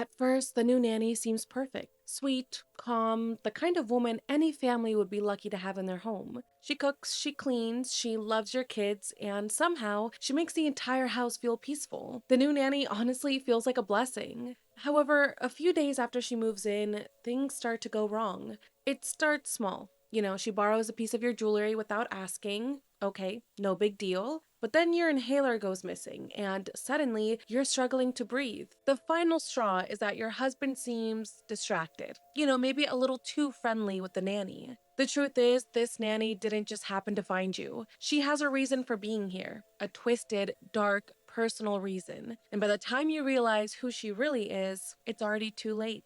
At first, the new nanny seems perfect. Sweet, calm, the kind of woman any family would be lucky to have in their home. She cooks, she cleans, she loves your kids, and somehow she makes the entire house feel peaceful. The new nanny honestly feels like a blessing. However, a few days after she moves in, things start to go wrong. It starts small. She borrows a piece of your jewelry without asking. Okay, no big deal. But then your inhaler goes missing, and suddenly you're struggling to breathe. The final straw is that your husband seems distracted. Maybe a little too friendly with the nanny. The truth is, this nanny didn't just happen to find you. She has a reason for being here, a twisted, dark, personal reason. And by the time you realize who she really is, it's already too late.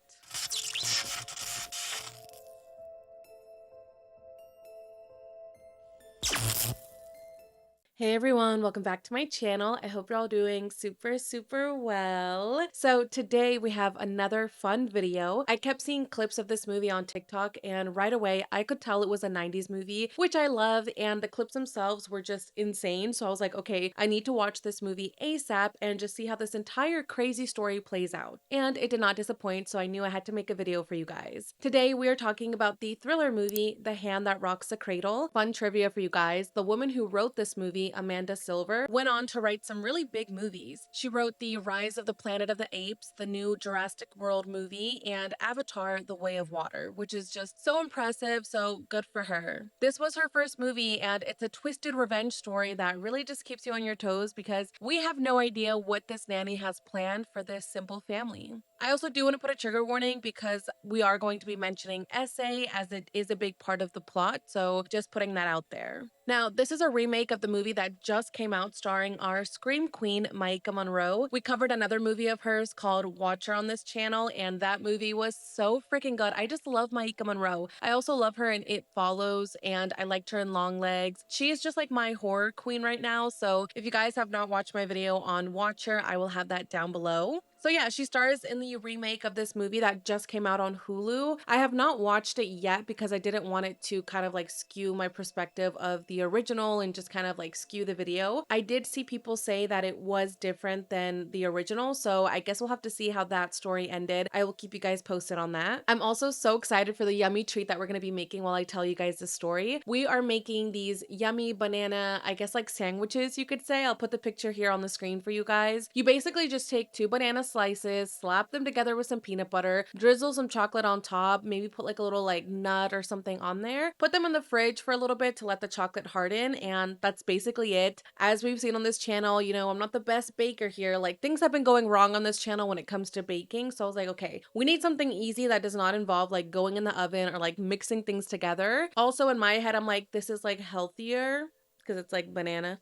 Hey everyone, welcome back to my channel. I hope you're all doing super well. So today we have another fun video. I kept seeing clips of this movie on TikTok and right away I could tell it was a 90s movie, which I love, and the clips themselves were just insane. So I was like, okay, I need to watch this movie ASAP and just see how this entire crazy story plays out. And it did not disappoint, so I knew I had to make a video for you guys. Today we are talking about the thriller movie, The Hand That Rocks the Cradle. Fun trivia for you guys. The woman who wrote this movie, Amanda Silver, went on to write some really big movies. She wrote The Rise of the Planet of the Apes, the new Jurassic World movie, and Avatar: The Way of Water, which is just so impressive, so good for her. This was her first movie, and it's a twisted revenge story that really just keeps you on your toes because we have no idea what this nanny has planned for this simple family. I also do want to put a trigger warning because we are going to be mentioning essay as it is a big part of the plot, so just putting that out there. Now, this is a remake of the movie that just came out starring our Scream Queen, Maika Monroe. We covered another movie of hers called Watcher on this channel, and that movie was so freaking good. I just love Maika Monroe. I also love her in It Follows, and I liked her in Long Legs. She is just like my horror queen right now, so if you guys have not watched my video on Watcher, I will have that down below. So yeah, she stars in the remake of this movie that just came out on Hulu. I have not watched it yet because I didn't want it to kind of like skew my perspective of the original and just kind of like skew the video. I did see people say that it was different than the original, so I guess we'll have to see how that story ended. I will keep you guys posted on that. I'm also so excited for the yummy treat that we're going to be making while I tell you guys the story. We are making these yummy banana, I guess like sandwiches, you could say. I'll put the picture here on the screen for you guys. You basically just take 2 banana slices, slap them together with some peanut butter, drizzle some chocolate on top, maybe put like a little like nut or something on there, put them in the fridge for a little bit to let the chocolate harden, and that's basically it. As we've seen on this channel, I'm not the best baker here. Like, things have been going wrong on this channel when it comes to baking, so I was like, okay, we need something easy that does not involve like going in the oven or like mixing things together. Also in my head, I'm like, this is like healthier because it's like banana,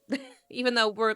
even though we're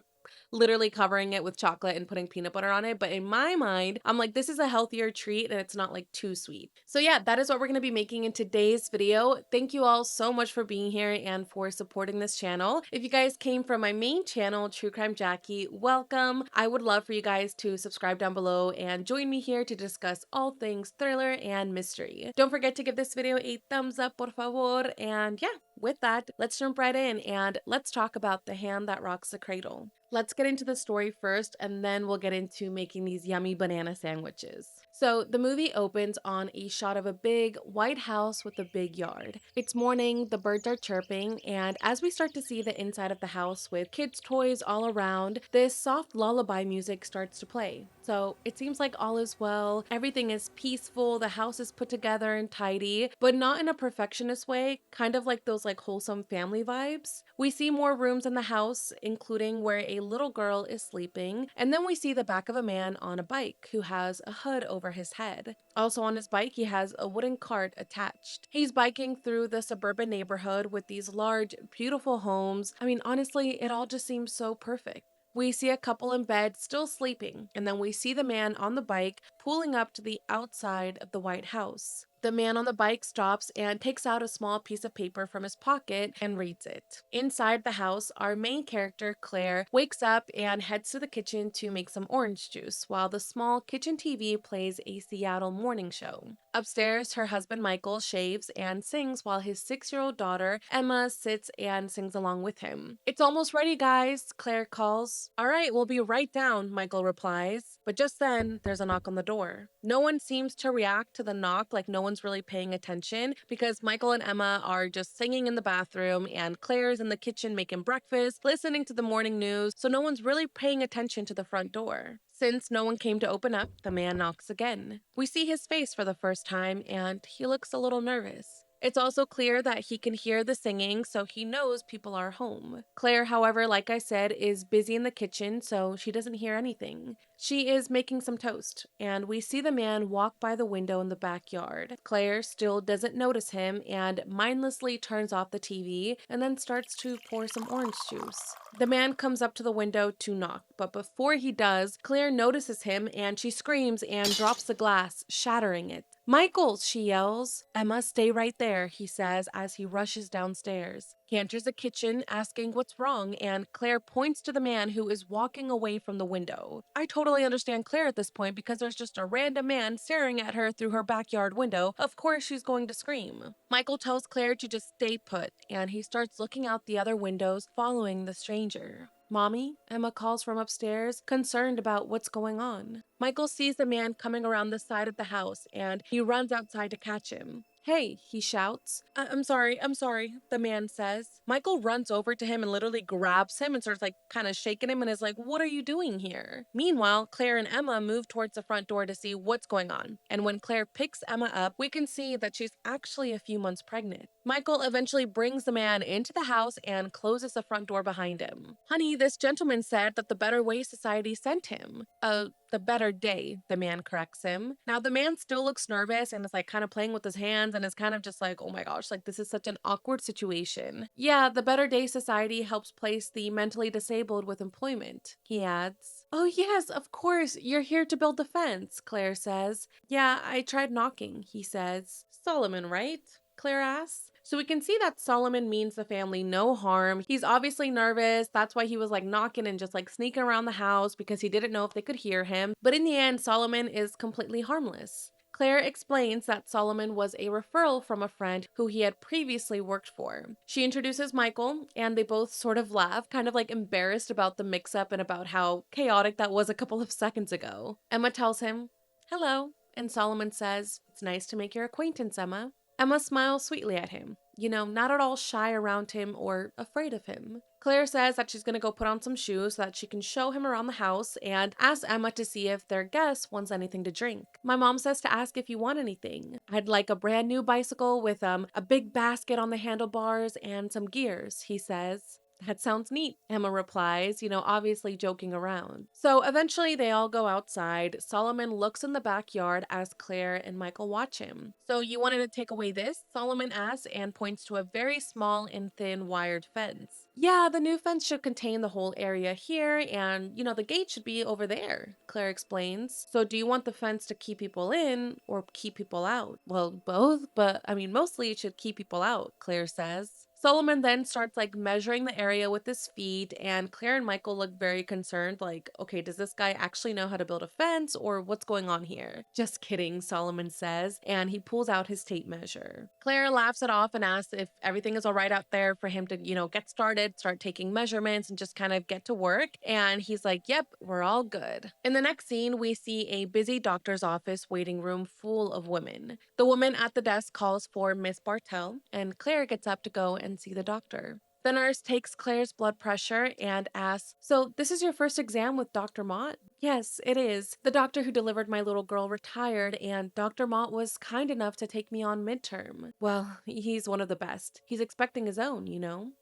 literally covering it with chocolate and putting peanut butter on it. But in my mind, I'm like, this is a healthier treat and it's not like too sweet. So yeah, that is what we're going to be making in today's video. Thank you all so much for being here and for supporting this channel. If you guys came from my main channel, True Crime Jackie, welcome. I would love for you guys to subscribe down below and join me here to discuss all things thriller and mystery. Don't forget to give this video a thumbs up, por favor. And yeah, with that, let's jump right in and let's talk about The Hand That Rocks the Cradle. Let's get into the story first, and then we'll get into making these yummy banana sandwiches. So the movie opens on a shot of a big white house with a big yard. It's morning, the birds are chirping, and as we start to see the inside of the house with kids' toys all around, this soft lullaby music starts to play. So it seems like all is well, everything is peaceful, the house is put together and tidy, but not in a perfectionist way, kind of like those like wholesome family vibes. We see more rooms in the house, including where a little girl is sleeping, and then we see the back of a man on a bike who has a hood over his head. Also on his bike, he has a wooden cart attached. He's biking through the suburban neighborhood with these large, beautiful homes. I mean, honestly, it all just seems so perfect. We see a couple in bed still sleeping, and then we see the man on the bike pulling up to the outside of the White House. The man on the bike stops and takes out a small piece of paper from his pocket and reads it. Inside the house, our main character, Claire, wakes up and heads to the kitchen to make some orange juice while the small kitchen TV plays a Seattle morning show. Upstairs, her husband Michael shaves and sings while his 6-year-old daughter, Emma, sits and sings along with him. "It's almost ready, guys," Claire calls. "All right, we'll be right down," Michael replies. But just then, there's a knock on the door. No one seems to react to the knock, like no one's really paying attention, because Michael and Emma are just singing in the bathroom and Claire's in the kitchen making breakfast, listening to the morning news, so no one's really paying attention to the front door. Since no one came to open up, the man knocks again. We see his face for the first time, and he looks a little nervous. It's also clear that he can hear the singing, so he knows people are home. Claire, however, like I said, is busy in the kitchen, so she doesn't hear anything. She is making some toast, and we see the man walk by the window in the backyard. Claire still doesn't notice him and mindlessly turns off the TV and then starts to pour some orange juice. The man comes up to the window to knock, but before he does, Claire notices him and she screams and drops the glass, shattering it. "Michael!" she yells. "Emma, stay right there," he says as he rushes downstairs. He enters the kitchen asking what's wrong, and Claire points to the man who is walking away from the window. I totally understand Claire at this point because there's just a random man staring at her through her backyard window. Of course she's going to scream. Michael tells Claire to just stay put, and he starts looking out the other windows, following the stranger. "Mommy?" Emma calls from upstairs, concerned about what's going on. Michael sees the man coming around the side of the house, and he runs outside to catch him. "Hey," he shouts. I'm sorry," the man says. Michael runs over to him and literally grabs him and starts kind of shaking him and is like, "What are you doing here?" Meanwhile, Claire and Emma move towards the front door to see what's going on. And when Claire picks Emma up, we can see that she's actually a few months pregnant. Michael eventually brings the man into the house and closes the front door behind him. "Honey, this gentleman said that the Better Way Society sent him." The Better Day," the man corrects him. Now, the man still looks nervous and is kind of playing with his hands and is kind of just like, "Oh my gosh, this is such an awkward situation." "Yeah, the Better Day Society helps place the mentally disabled with employment," he adds. "Oh yes, of course, you're here to build the fence," Claire says. "Yeah, I tried knocking," he says. "Solomon, right?" Claire asks. So we can see that Solomon means the family no harm. He's obviously nervous. That's why he was knocking and just sneaking around the house because he didn't know if they could hear him. But in the end, Solomon is completely harmless. Claire explains that Solomon was a referral from a friend who he had previously worked for. She introduces Michael, and they both sort of laugh, kind of embarrassed about the mix-up and about how chaotic that was a couple of seconds ago. Emma tells him, "Hello," and Solomon says, "It's nice to make your acquaintance, Emma." Emma smiles sweetly at him, not at all shy around him or afraid of him. Claire says that she's going to go put on some shoes so that she can show him around the house and asks Emma to see if their guest wants anything to drink. "My mom says to ask if you want anything. I'd like a brand new bicycle with a big basket on the handlebars and some gears," he says. "That sounds neat," Emma replies, obviously joking around. So eventually they all go outside. Solomon looks in the backyard as Claire and Michael watch him. "So you wanted to take away this?" Solomon asks and points to a very small and thin wired fence. "Yeah, the new fence should contain the whole area here, and the gate should be over there," Claire explains. "So do you want the fence to keep people in or keep people out?" "Well, both, but mostly it should keep people out," Claire says. Solomon then starts measuring the area with his feet, and Claire and Michael look very concerned, okay, does this guy actually know how to build a fence or what's going on here? "Just kidding," Solomon says, and he pulls out his tape measure. Claire laughs it off and asks if everything is all right out there for him to, get started, start taking measurements and just kind of get to work. And he's like, "Yep, we're all good." In the next scene, we see a busy doctor's office waiting room full of women. The woman at the desk calls for Miss Bartell, and Claire gets up to go and see the doctor. The nurse takes Claire's blood pressure and asks, "So this is your first exam with Dr. Mott?" "Yes, it is. The doctor who delivered my little girl retired, and Dr. Mott was kind enough to take me on midterm." "Well, he's one of the best. He's expecting his own,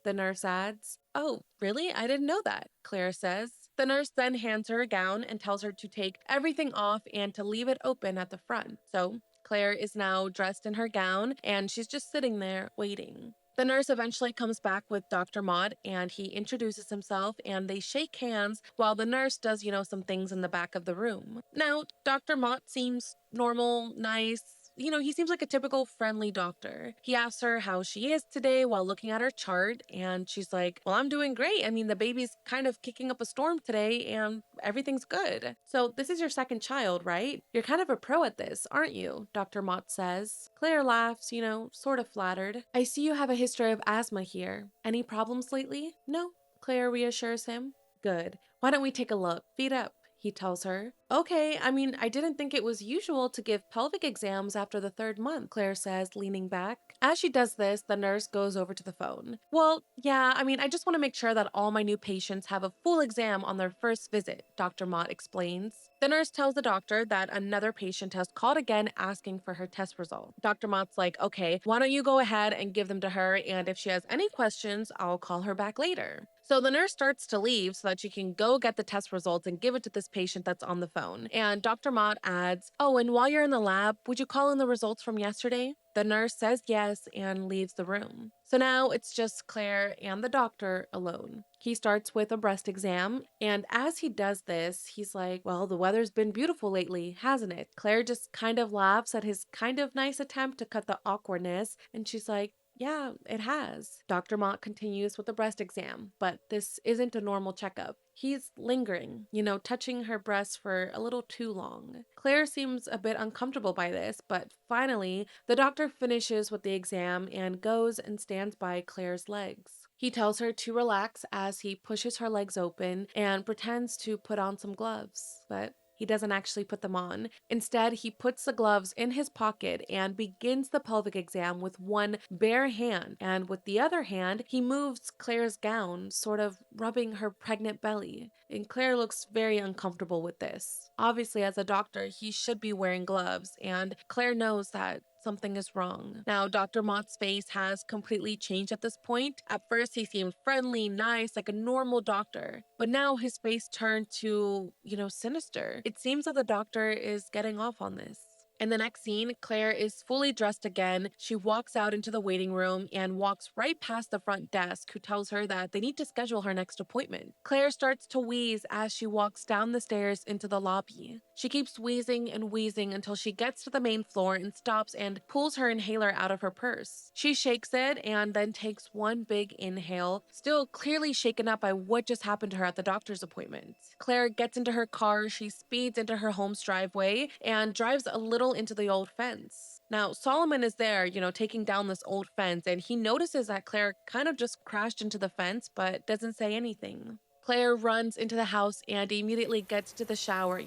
the nurse adds. "Oh, really? I didn't know that," Claire says. The nurse then hands her a gown and tells her to take everything off and to leave it open at the front. So Claire is now dressed in her gown, and she's just sitting there waiting. The nurse eventually comes back with Dr. Maud, and he introduces himself, and they shake hands while the nurse does, some things in the back of the room. Now, Dr. Mott seems normal, nice. he seems like a typical friendly doctor. He asks her how she is today while looking at her chart, and she's like, well, I'm doing great. I mean, the baby's kind of kicking up a storm today, and everything's good. So, this is your second child, right? You're kind of a pro at this, aren't you? Dr. Mott says. Claire laughs, sort of flattered. I see you have a history of asthma here. Any problems lately? No, Claire reassures him. Good. Why don't we take a look? Feet up, he tells her. Okay, I mean, I didn't think it was usual to give pelvic exams after the third month, Claire says, leaning back. As she does this, the nurse goes over to the phone. Well, yeah, I mean, I just want to make sure that all my new patients have a full exam on their first visit, Dr. Mott explains. The nurse tells the doctor that another patient has called again asking for her test result. Dr. Mott's like, okay, why don't you go ahead and give them to her, and if she has any questions, I'll call her back later. So the nurse starts to leave so that she can go get the test results and give it to this patient that's on the phone. And Dr. Mott adds, oh, and while you're in the lab, would you call in the results from yesterday? The nurse says yes and leaves the room. So now it's just Claire and the doctor alone. He starts with a breast exam, and as he does this, he's like, well, the weather's been beautiful lately, hasn't it? Claire just kind of laughs at his kind of nice attempt to cut the awkwardness, and she's like, yeah, it has. Dr. Mott continues with the breast exam, but this isn't a normal checkup. He's lingering, touching her breasts for a little too long. Claire seems a bit uncomfortable by this, but finally, the doctor finishes with the exam and goes and stands by Claire's legs. He tells her to relax as he pushes her legs open and pretends to put on some gloves, but he doesn't actually put them on. Instead, he puts the gloves in his pocket and begins the pelvic exam with one bare hand. And with the other hand, he moves Claire's gown, sort of rubbing her pregnant belly. And Claire looks very uncomfortable with this. Obviously, as a doctor, he should be wearing gloves, and Claire knows that something is wrong. Now, Dr. Mott's face has completely changed at this point. At first, he seemed friendly, nice, like a normal doctor. But now his face turned to, sinister. It seems that the doctor is getting off on this. In the next scene, Claire is fully dressed again. She walks out into the waiting room and walks right past the front desk, who tells her that they need to schedule her next appointment. Claire starts to wheeze as she walks down the stairs into the lobby. She keeps wheezing and wheezing until she gets to the main floor and stops and pulls her inhaler out of her purse. She shakes it and then takes one big inhale, still clearly shaken up by what just happened to her at the doctor's appointment. Claire gets into her car, she speeds into her home's driveway, and drives a little into the old fence. Now, Solomon is there, taking down this old fence, and he notices that Claire kind of just crashed into the fence, but doesn't say anything. Claire runs into the house and immediately gets to the shower,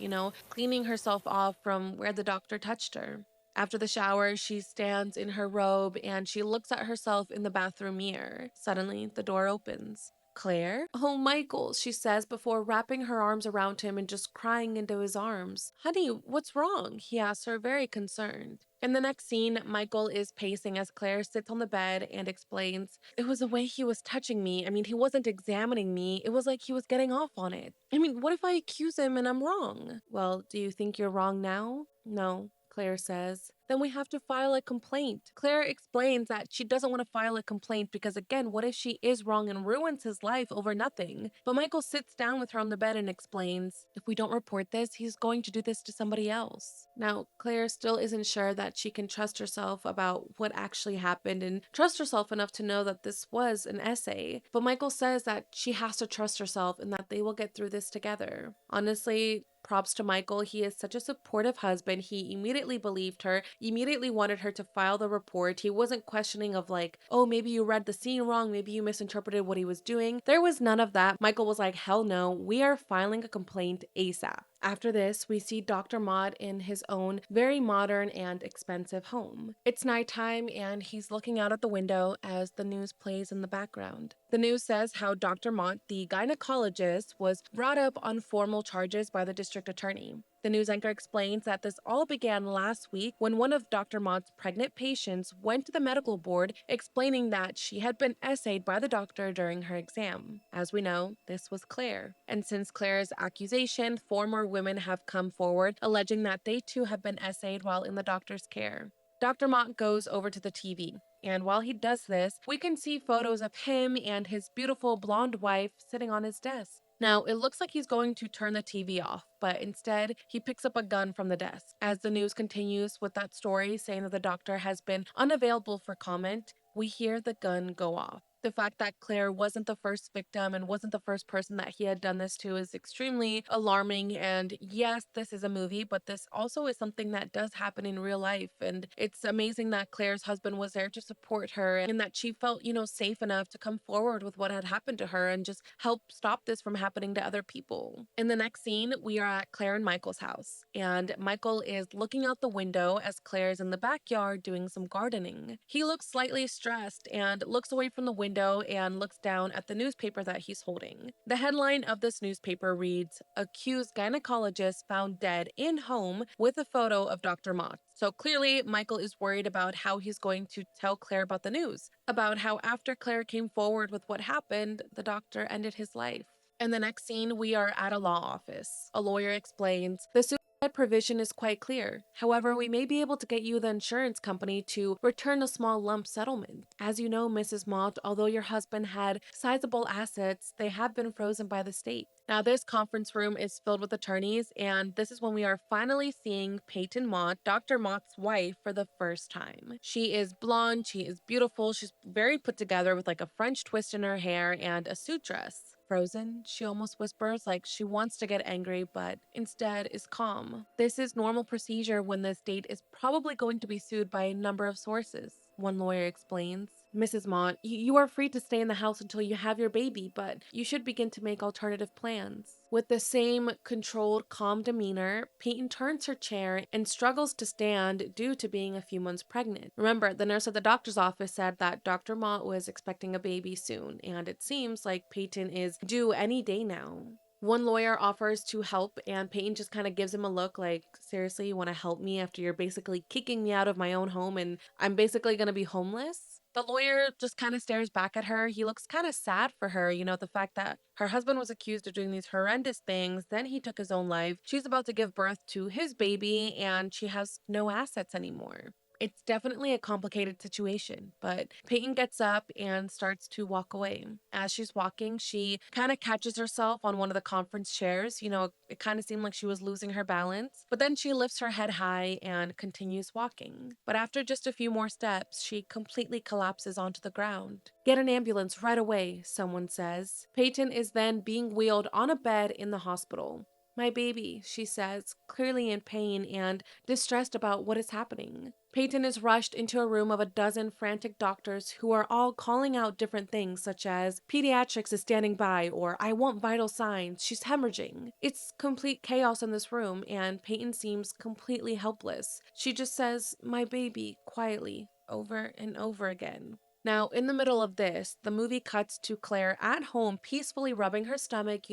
cleaning herself off from where the doctor touched her. After the shower, she stands in her robe and she looks at herself in the bathroom mirror. Suddenly, the door opens. Claire? Oh, Michael, she says before wrapping her arms around him and just crying into his arms. Honey, what's wrong? He asks her, very concerned. In the next scene, Michael is pacing as Claire sits on the bed and explains, it was the way he was touching me. I mean, he wasn't examining me. It was like he was getting off on it. I mean, what if I accuse him and I'm wrong? Well, do you think you're wrong now? No, Claire says. Then we have to file a complaint. Claire explains that she doesn't want to file a complaint because, again, what if she is wrong and ruins his life over nothing? But Michael sits down with her on the bed and explains, if we don't report this, he's going to do this to somebody else. Now, Claire still isn't sure that she can trust herself about what actually happened and trust herself enough to know that this was an essay. But Michael says that she has to trust herself and that they will get through this together. Honestly, props to Michael. He is such a supportive husband. He immediately believed her, immediately wanted her to file the report. He wasn't questioning of like, oh, maybe you read the scene wrong, maybe you misinterpreted what he was doing. There was none of that. Michael was like, hell no, we are filing a complaint ASAP. After this, we see Dr. Mott in his own very modern and expensive home. It's nighttime and he's looking out at the window as the news plays in the background. The news says how Dr. Mott, the gynecologist, was brought up on formal charges by the district attorney. The news anchor explains that this all began last week when one of Dr. Mott's pregnant patients went to the medical board explaining that she had been essayed by the doctor during her exam. As we know, this was Claire. And since Claire's accusation, 4 more women have come forward alleging that they too have been essayed while in the doctor's care. Dr. Mott goes over to the TV. And while he does this, we can see photos of him and his beautiful blonde wife sitting on his desk. Now, it looks like he's going to turn the TV off, but instead, he picks up a gun from the desk. As the news continues with that story saying that the doctor has been unavailable for comment, we hear the gun go off. The fact that Claire wasn't the first victim and wasn't the first person that he had done this to is extremely alarming. And yes, this is a movie, but this also is something that does happen in real life. And it's amazing that Claire's husband was there to support her and that she felt, safe enough to come forward with what had happened to her and just help stop this from happening to other people. In the next scene, we are at Claire and Michael's house, and Michael is looking out the window as Claire is in the backyard doing some gardening. He looks slightly stressed and looks away from the window and looks down at the newspaper that he's holding. The headline of this newspaper reads, "Accused gynecologist found dead in home with a photo of Dr. Mott." So clearly, Michael is worried about how he's going to tell Claire about the news, about how after Claire came forward with what happened, the doctor ended his life. In the next scene, we are at a law office. A lawyer explains, "The suicide provision is quite clear. However, we may be able to get you the insurance company to return a small lump settlement. As you know, Mrs. Mott, although your husband had sizable assets, they have been frozen by the state." Now, this conference room is filled with attorneys, and this is when we are finally seeing Peyton Mott, Dr. Mott's wife, for the first time. She is blonde, she is beautiful, she's very put together with like a French twist in her hair and a suit dress. "Frozen," she almost whispers, like she wants to get angry, but instead is calm. "This is normal procedure when the state is probably going to be sued by a number of sources," one lawyer explains. "Mrs. Mott, you are free to stay in the house until you have your baby, but you should begin to make alternative plans." With the same controlled, calm demeanor, Peyton turns her chair and struggles to stand due to being a few months pregnant. Remember, the nurse at the doctor's office said that Dr. Mott was expecting a baby soon, and it seems like Peyton is due any day now. One lawyer offers to help, and Peyton just kind of gives him a look like, "Seriously, you want to help me after you're basically kicking me out of my own home and I'm basically going to be homeless?" The lawyer just kind of stares back at her. He looks kind of sad for her, the fact that her husband was accused of doing these horrendous things, then he took his own life. She's about to give birth to his baby, and she has no assets anymore. It's definitely a complicated situation, but Peyton gets up and starts to walk away. As she's walking, she kind of catches herself on one of the conference chairs. It kind of seemed like she was losing her balance, but then she lifts her head high and continues walking. But after just a few more steps, she completely collapses onto the ground. "Get an ambulance right away," someone says. Peyton is then being wheeled on a bed in the hospital. "My baby," she says, clearly in pain and distressed about what is happening. Peyton is rushed into a room of a dozen frantic doctors who are all calling out different things such as, "Pediatrics is standing by," or "I want vital signs, she's hemorrhaging." It's complete chaos in this room, and Peyton seems completely helpless. She just says, "My baby," quietly, over and over again. Now, in the middle of this, the movie cuts to Claire at home peacefully rubbing her stomach,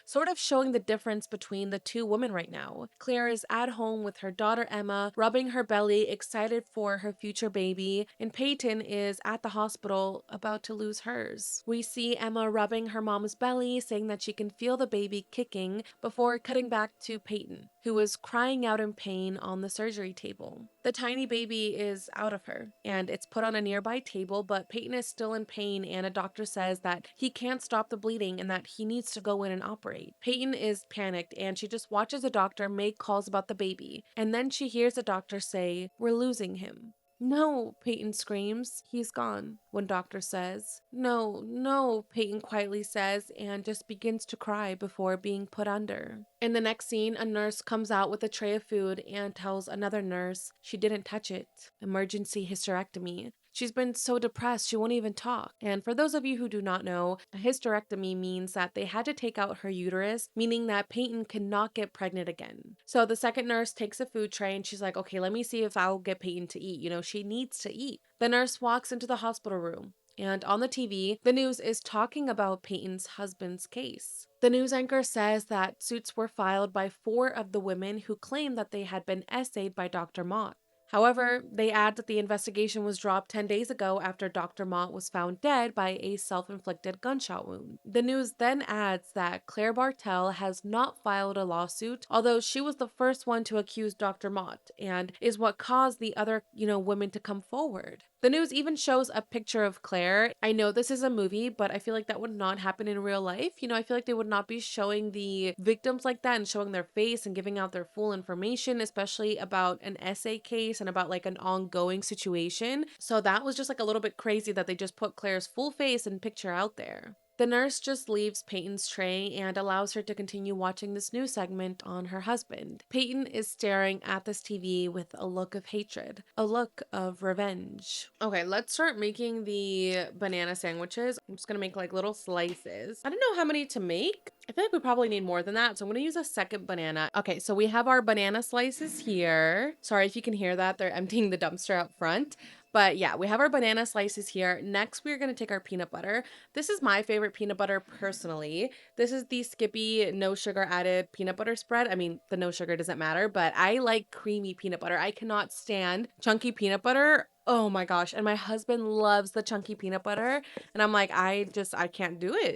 sort of showing the difference between the two women right now. Claire is at home with her daughter Emma, rubbing her belly, excited for her future baby, and Peyton is at the hospital about to lose hers. We see Emma rubbing her mom's belly, saying that she can feel the baby kicking, before cutting back to Peyton, who is crying out in pain on the surgery table. The tiny baby is out of her, and it's put on a nearby table, but Peyton is still in pain, and a doctor says that he can't stop the bleeding and that he needs to go in and operate. Peyton is panicked, and she just watches a doctor make calls about the baby, and then she hears a doctor say, "We're losing him." "No," Peyton screams. "He's gone," one doctor says. "No, no," Peyton quietly says, and just begins to cry before being put under. In the next scene, a nurse comes out with a tray of food and tells another nurse she didn't touch it. Emergency hysterectomy. She's been so depressed she won't even talk. And for those of you who do not know, a hysterectomy means that they had to take out her uterus, meaning that Peyton cannot get pregnant again. So the second nurse takes a food tray and she's like, "Okay, let me see if I'll get Peyton to eat. She needs to eat." The nurse walks into the hospital room. And on the TV, the news is talking about Peyton's husband's case. The news anchor says that suits were filed by 4 of the women who claimed that they had been essayed by Dr. Mott. However, they add that the investigation was dropped 10 days ago after Dr. Mott was found dead by a self-inflicted gunshot wound. The news then adds that Claire Bartel has not filed a lawsuit, although she was the first one to accuse Dr. Mott and is what caused the other, women to come forward. The news even shows a picture of Claire. I know this is a movie, but I feel like that would not happen in real life. I feel like they would not be showing the victims like that and showing their face and giving out their full information, especially about an essay case and about like an ongoing situation. So that was just like a little bit crazy that they just put Claire's full face and picture out there. The nurse just leaves Peyton's tray and allows her to continue watching this news segment on her husband. Peyton is staring at this TV with a look of hatred, a look of revenge. Okay, let's start making the banana sandwiches. I'm just gonna make like little slices. I don't know how many to make. I feel like we probably need more than that, so I'm gonna use a second banana. Okay, so we have our banana slices here. Sorry if you can hear that, they're emptying the dumpster out front. But yeah, we have our banana slices here. Next, we're gonna take our peanut butter. This is my favorite peanut butter personally. This is the Skippy no sugar added peanut butter spread. I mean, the no sugar doesn't matter, but I like creamy peanut butter. I cannot stand chunky peanut butter. Oh my gosh. And my husband loves the chunky peanut butter. And I'm like, I can't do it.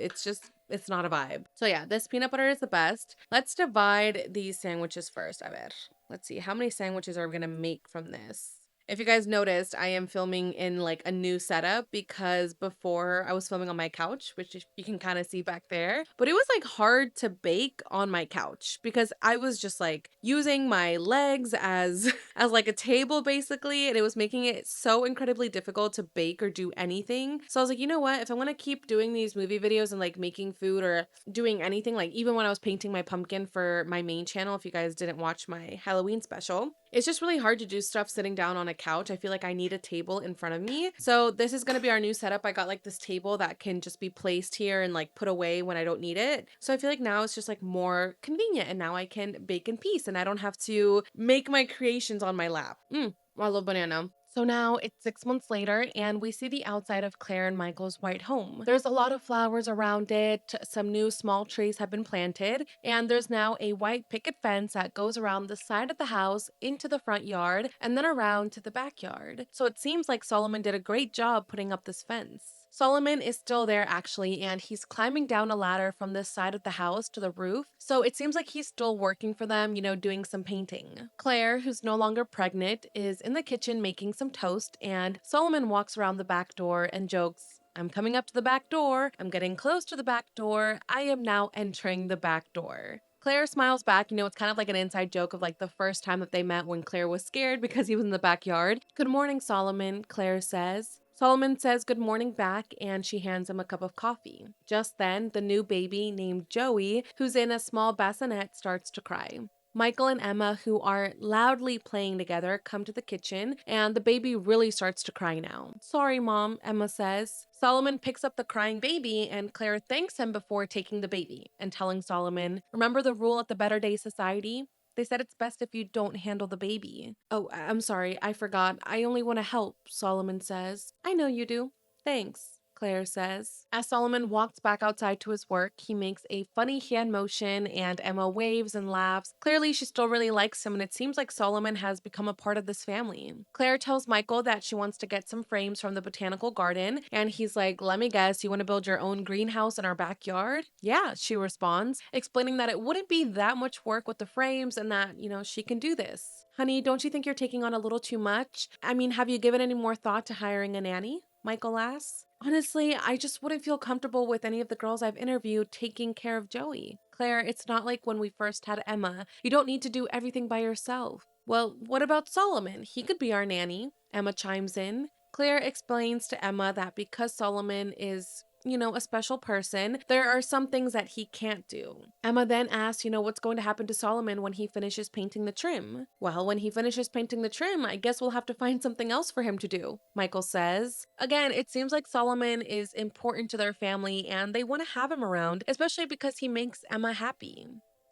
It's not a vibe. So yeah, this peanut butter is the best. Let's divide these sandwiches first. A ver. Let's see. How many sandwiches are we going to make from this? If you guys noticed, I am filming in like a new setup because before I was filming on my couch, which you can kind of see back there. But it was like hard to bake on my couch because I was just like using my legs as as like a table basically, and it was making it so incredibly difficult to bake or do anything. So I was like, you know what? If I want to keep doing these movie videos and like making food or doing anything, like even when I was painting my pumpkin for my main channel, if you guys didn't watch my Halloween special, it's just really hard to do stuff sitting down on a couch. I feel like I need a table in front of me. So this is going to be our new setup. I got like this table that can just be placed here and like put away when I don't need it. So I feel like now it's just like more convenient, and now I can bake in peace and I don't have to make my creations on my lap. I love banana. So now it's 6 months later, and we see the outside of Claire and Michael's white home. There's a lot of flowers around it, some new small trees have been planted, and there's now a white picket fence that goes around the side of the house into the front yard and then around to the backyard. So it seems like Solomon did a great job putting up this fence. Solomon is still there actually, and he's climbing down a ladder from this side of the house to the roof. So it seems like he's still working for them, doing some painting. Claire, who's no longer pregnant, is in the kitchen making some toast, and Solomon walks around the back door and jokes, "I'm coming up to the back door. I'm getting close to the back door. I am now entering the back door." Claire smiles back. It's kind of like an inside joke of like the first time that they met when Claire was scared because he was in the backyard. "Good morning, Solomon," Claire says. Solomon says good morning back, and she hands him a cup of coffee. Just then, the new baby named Joey, who's in a small bassinet, starts to cry. Michael and Emma, who are loudly playing together, come to the kitchen, and the baby really starts to cry now. "Sorry, Mom," Emma says. Solomon picks up the crying baby, and Claire thanks him before taking the baby and telling Solomon, "Remember the rule at the Better Day Society? They said it's best if you don't handle the baby." "Oh, I'm sorry, I forgot. I only want to help," Solomon says. "I know you do. Thanks," Claire says. As Solomon walks back outside to his work, he makes a funny hand motion and Emma waves and laughs. Clearly, she still really likes him, and it seems like Solomon has become a part of this family. Claire tells Michael that she wants to get some frames from the botanical garden, and he's like, "Let me guess, you want to build your own greenhouse in our backyard?" "Yeah," she responds, explaining that it wouldn't be that much work with the frames and that, she can do this. "Honey, don't you think you're taking on a little too much? I mean, have you given any more thought to hiring a nanny?" Michael asks. "Honestly, I just wouldn't feel comfortable with any of the girls I've interviewed taking care of Joey. Claire, it's not like when we first had Emma. You don't need to do everything by yourself." "Well, what about Solomon? He could be our nanny," Emma chimes in. Claire explains to Emma that because Solomon is a special person, there are some things that he can't do. Emma then asks, what's going to happen to Solomon when he finishes painting the trim? "Well, when he finishes painting the trim, I guess we'll have to find something else for him to do," Michael says. Again, it seems like Solomon is important to their family and they want to have him around, especially because he makes Emma happy.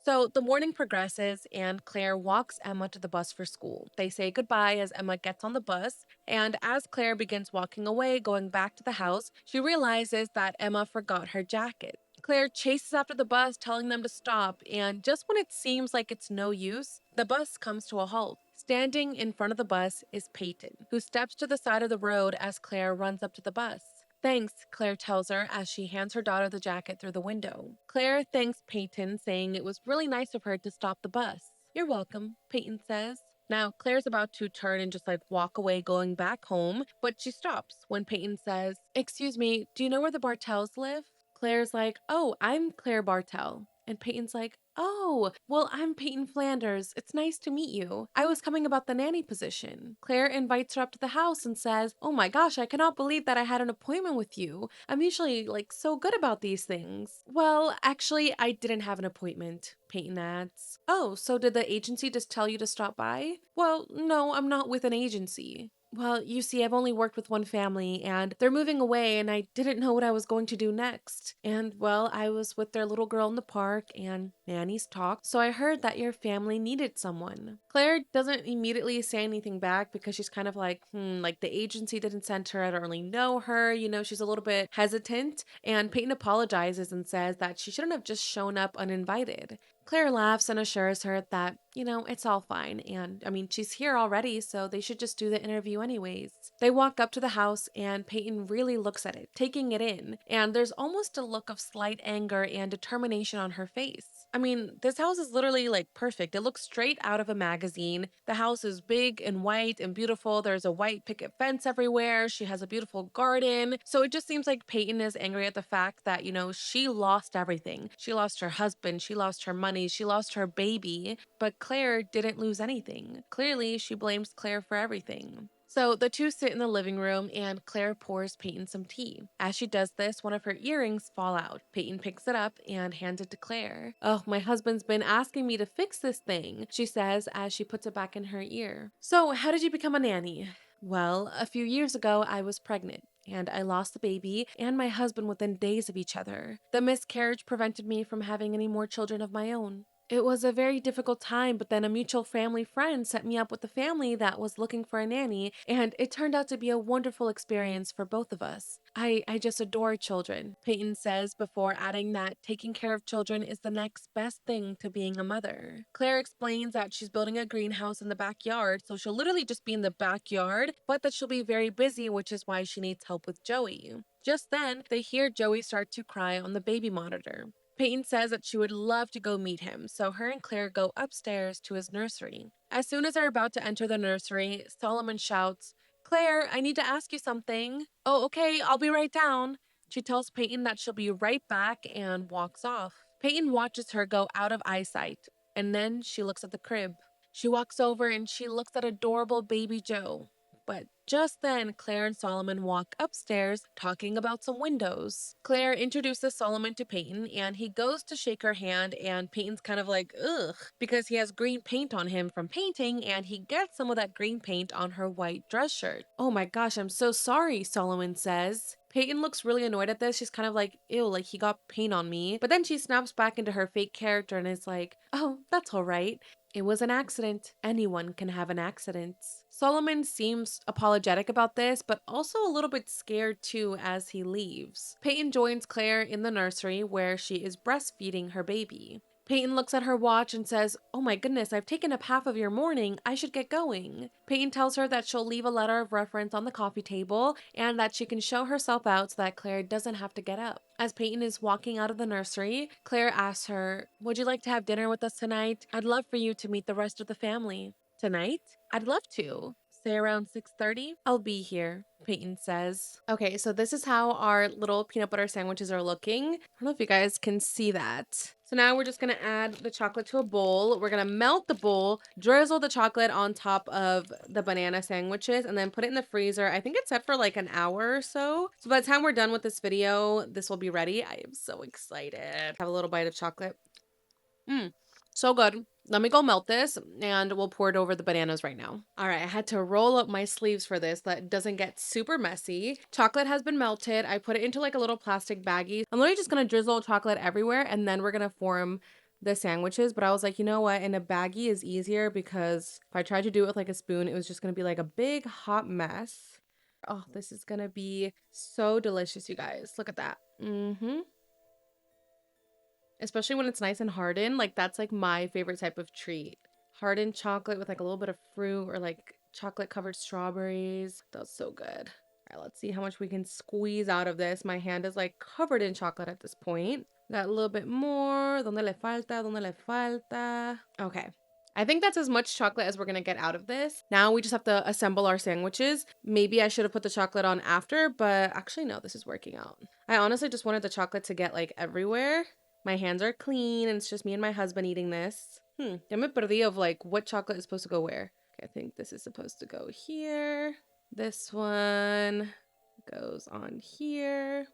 So the morning progresses, and Claire walks Emma to the bus for school. They say goodbye as Emma gets on the bus, and as Claire begins walking away, going back to the house, she realizes that Emma forgot her jacket. Claire chases after the bus, telling them to stop, and just when it seems like it's no use, the bus comes to a halt. Standing in front of the bus is Peyton, who steps to the side of the road as Claire runs up to the bus. "Thanks," Claire tells her as she hands her daughter the jacket through the window. Claire thanks Peyton, saying it was really nice of her to stop the bus. "You're welcome," Peyton says. Now, Claire's about to turn and just like walk away, going back home, but she stops when Peyton says, "Excuse me, do you know where the Bartels live?" Claire's like, "Oh, I'm Claire Bartel." And Peyton's like, "Oh, well, I'm Peyton Flanders. It's nice to meet you. I was coming about the nanny position." Claire invites her up to the house and says, "Oh my gosh, I cannot believe that I had an appointment with you. I'm usually like so good about these things." "Well, actually, I didn't have an appointment," Peyton adds. "Oh, so did the agency just tell you to stop by?" "Well, no, I'm not with an agency." "Well, you see, I've only worked with one family and they're moving away and I didn't know what I was going to do next. And well, I was with their little girl in the park and nannies talked, so I heard that your family needed someone." Claire doesn't immediately say anything back because she's kind of like, like the agency didn't send her, I don't really know her, she's a little bit hesitant. And Peyton apologizes and says that she shouldn't have just shown up uninvited. Claire laughs and assures her that, it's all fine. And I mean, she's here already, so they should just do the interview anyways. They walk up to the house and Peyton really looks at it, taking it in. And there's almost a look of slight anger and determination on her face. I mean, this house is literally like perfect. It looks straight out of a magazine. The house is big and white and beautiful. There's a white picket fence everywhere. She has a beautiful garden. So it just seems like Peyton is angry at the fact that, she lost everything. She lost her husband. She lost her money. She lost her baby. But Claire didn't lose anything. Clearly, she blames Claire for everything. So the two sit in the living room and Claire pours Peyton some tea. As she does this, one of her earrings fall out. Peyton picks it up and hands it to Claire. "Oh, my husband's been asking me to fix this thing," she says as she puts it back in her ear. "So, how did you become a nanny?" "Well, a few years ago, I was pregnant and I lost the baby and my husband within days of each other. The miscarriage prevented me from having any more children of my own. It was a very difficult time, but then a mutual family friend set me up with a family that was looking for a nanny, and it turned out to be a wonderful experience for both of us. I just adore children," Peyton says before adding that taking care of children is the next best thing to being a mother. Claire explains that she's building a greenhouse in the backyard, so she'll literally just be in the backyard, but that she'll be very busy, which is why she needs help with Joey. Just then, they hear Joey start to cry on the baby monitor. Peyton says that she would love to go meet him, so her and Claire go upstairs to his nursery. As soon as they're about to enter the nursery, Solomon shouts, "Claire, I need to ask you something." "Oh, okay, I'll be right down." She tells Peyton that she'll be right back and walks off. Peyton watches her go out of eyesight, and then she looks at the crib. She walks over and she looks at adorable baby Joe. But just then, Claire and Solomon walk upstairs talking about some windows. Claire introduces Solomon to Peyton and he goes to shake her hand and Peyton's kind of like, ugh, because he has green paint on him from painting and he gets some of that green paint on her white dress shirt. "Oh my gosh, I'm so sorry," Solomon says. Peyton looks really annoyed at this. She's kind of like, ew, like he got paint on me. But then she snaps back into her fake character and is like, "Oh, that's all right. It was an accident. Anyone can have an accident." Solomon seems apologetic about this, but also a little bit scared too as he leaves. Peyton joins Claire in the nursery where she is breastfeeding her baby. Peyton looks at her watch and says, "Oh my goodness, I've taken up half of your morning. I should get going." Peyton tells her that she'll leave a letter of reference on the coffee table and that she can show herself out so that Claire doesn't have to get up. As Peyton is walking out of the nursery, Claire asks her, "Would you like to have dinner with us tonight? I'd love for you to meet the rest of the family." "Tonight? I'd love to. Say around 6:30? I'll be here," Peyton says. Okay, so this is how our little peanut butter sandwiches are looking. I don't know if you guys can see that. So now we're just gonna add the chocolate to a bowl. We're gonna melt the bowl, drizzle the chocolate on top of the banana sandwiches, and then put it in the freezer. I think it's set for like an hour or so. So by the time we're done with this video, this will be ready. I am so excited. Have a little bite of chocolate. So good. Let me go melt this and we'll pour it over the bananas right now. All right, I had to roll up my sleeves for this so that it doesn't get super messy. Chocolate has been melted. I put it into like a little plastic baggie. I'm literally just gonna drizzle chocolate everywhere and then we're gonna form the sandwiches. But I was like, you know what? In a baggie is easier because if I tried to do it with like a spoon, it was just gonna be like a big hot mess. Oh, this is gonna be so delicious, you guys. Look at that. Especially when it's nice and hardened. Like that's like my favorite type of treat. Hardened chocolate with like a little bit of fruit or like chocolate covered strawberries. That's so good. All right, let's see how much we can squeeze out of this. My hand is like covered in chocolate at this point. Got a little bit more. Donde le falta? Donde le falta? Okay. I think that's as much chocolate as we're gonna get out of this. Now we just have to assemble our sandwiches. Maybe I should have put the chocolate on after, but actually no, this is working out. I honestly just wanted the chocolate to get like everywhere. My hands are clean and it's just me and my husband eating this. Ya me perdí of like what chocolate is supposed to go where. Okay, I think this is supposed to go here. This one goes on here.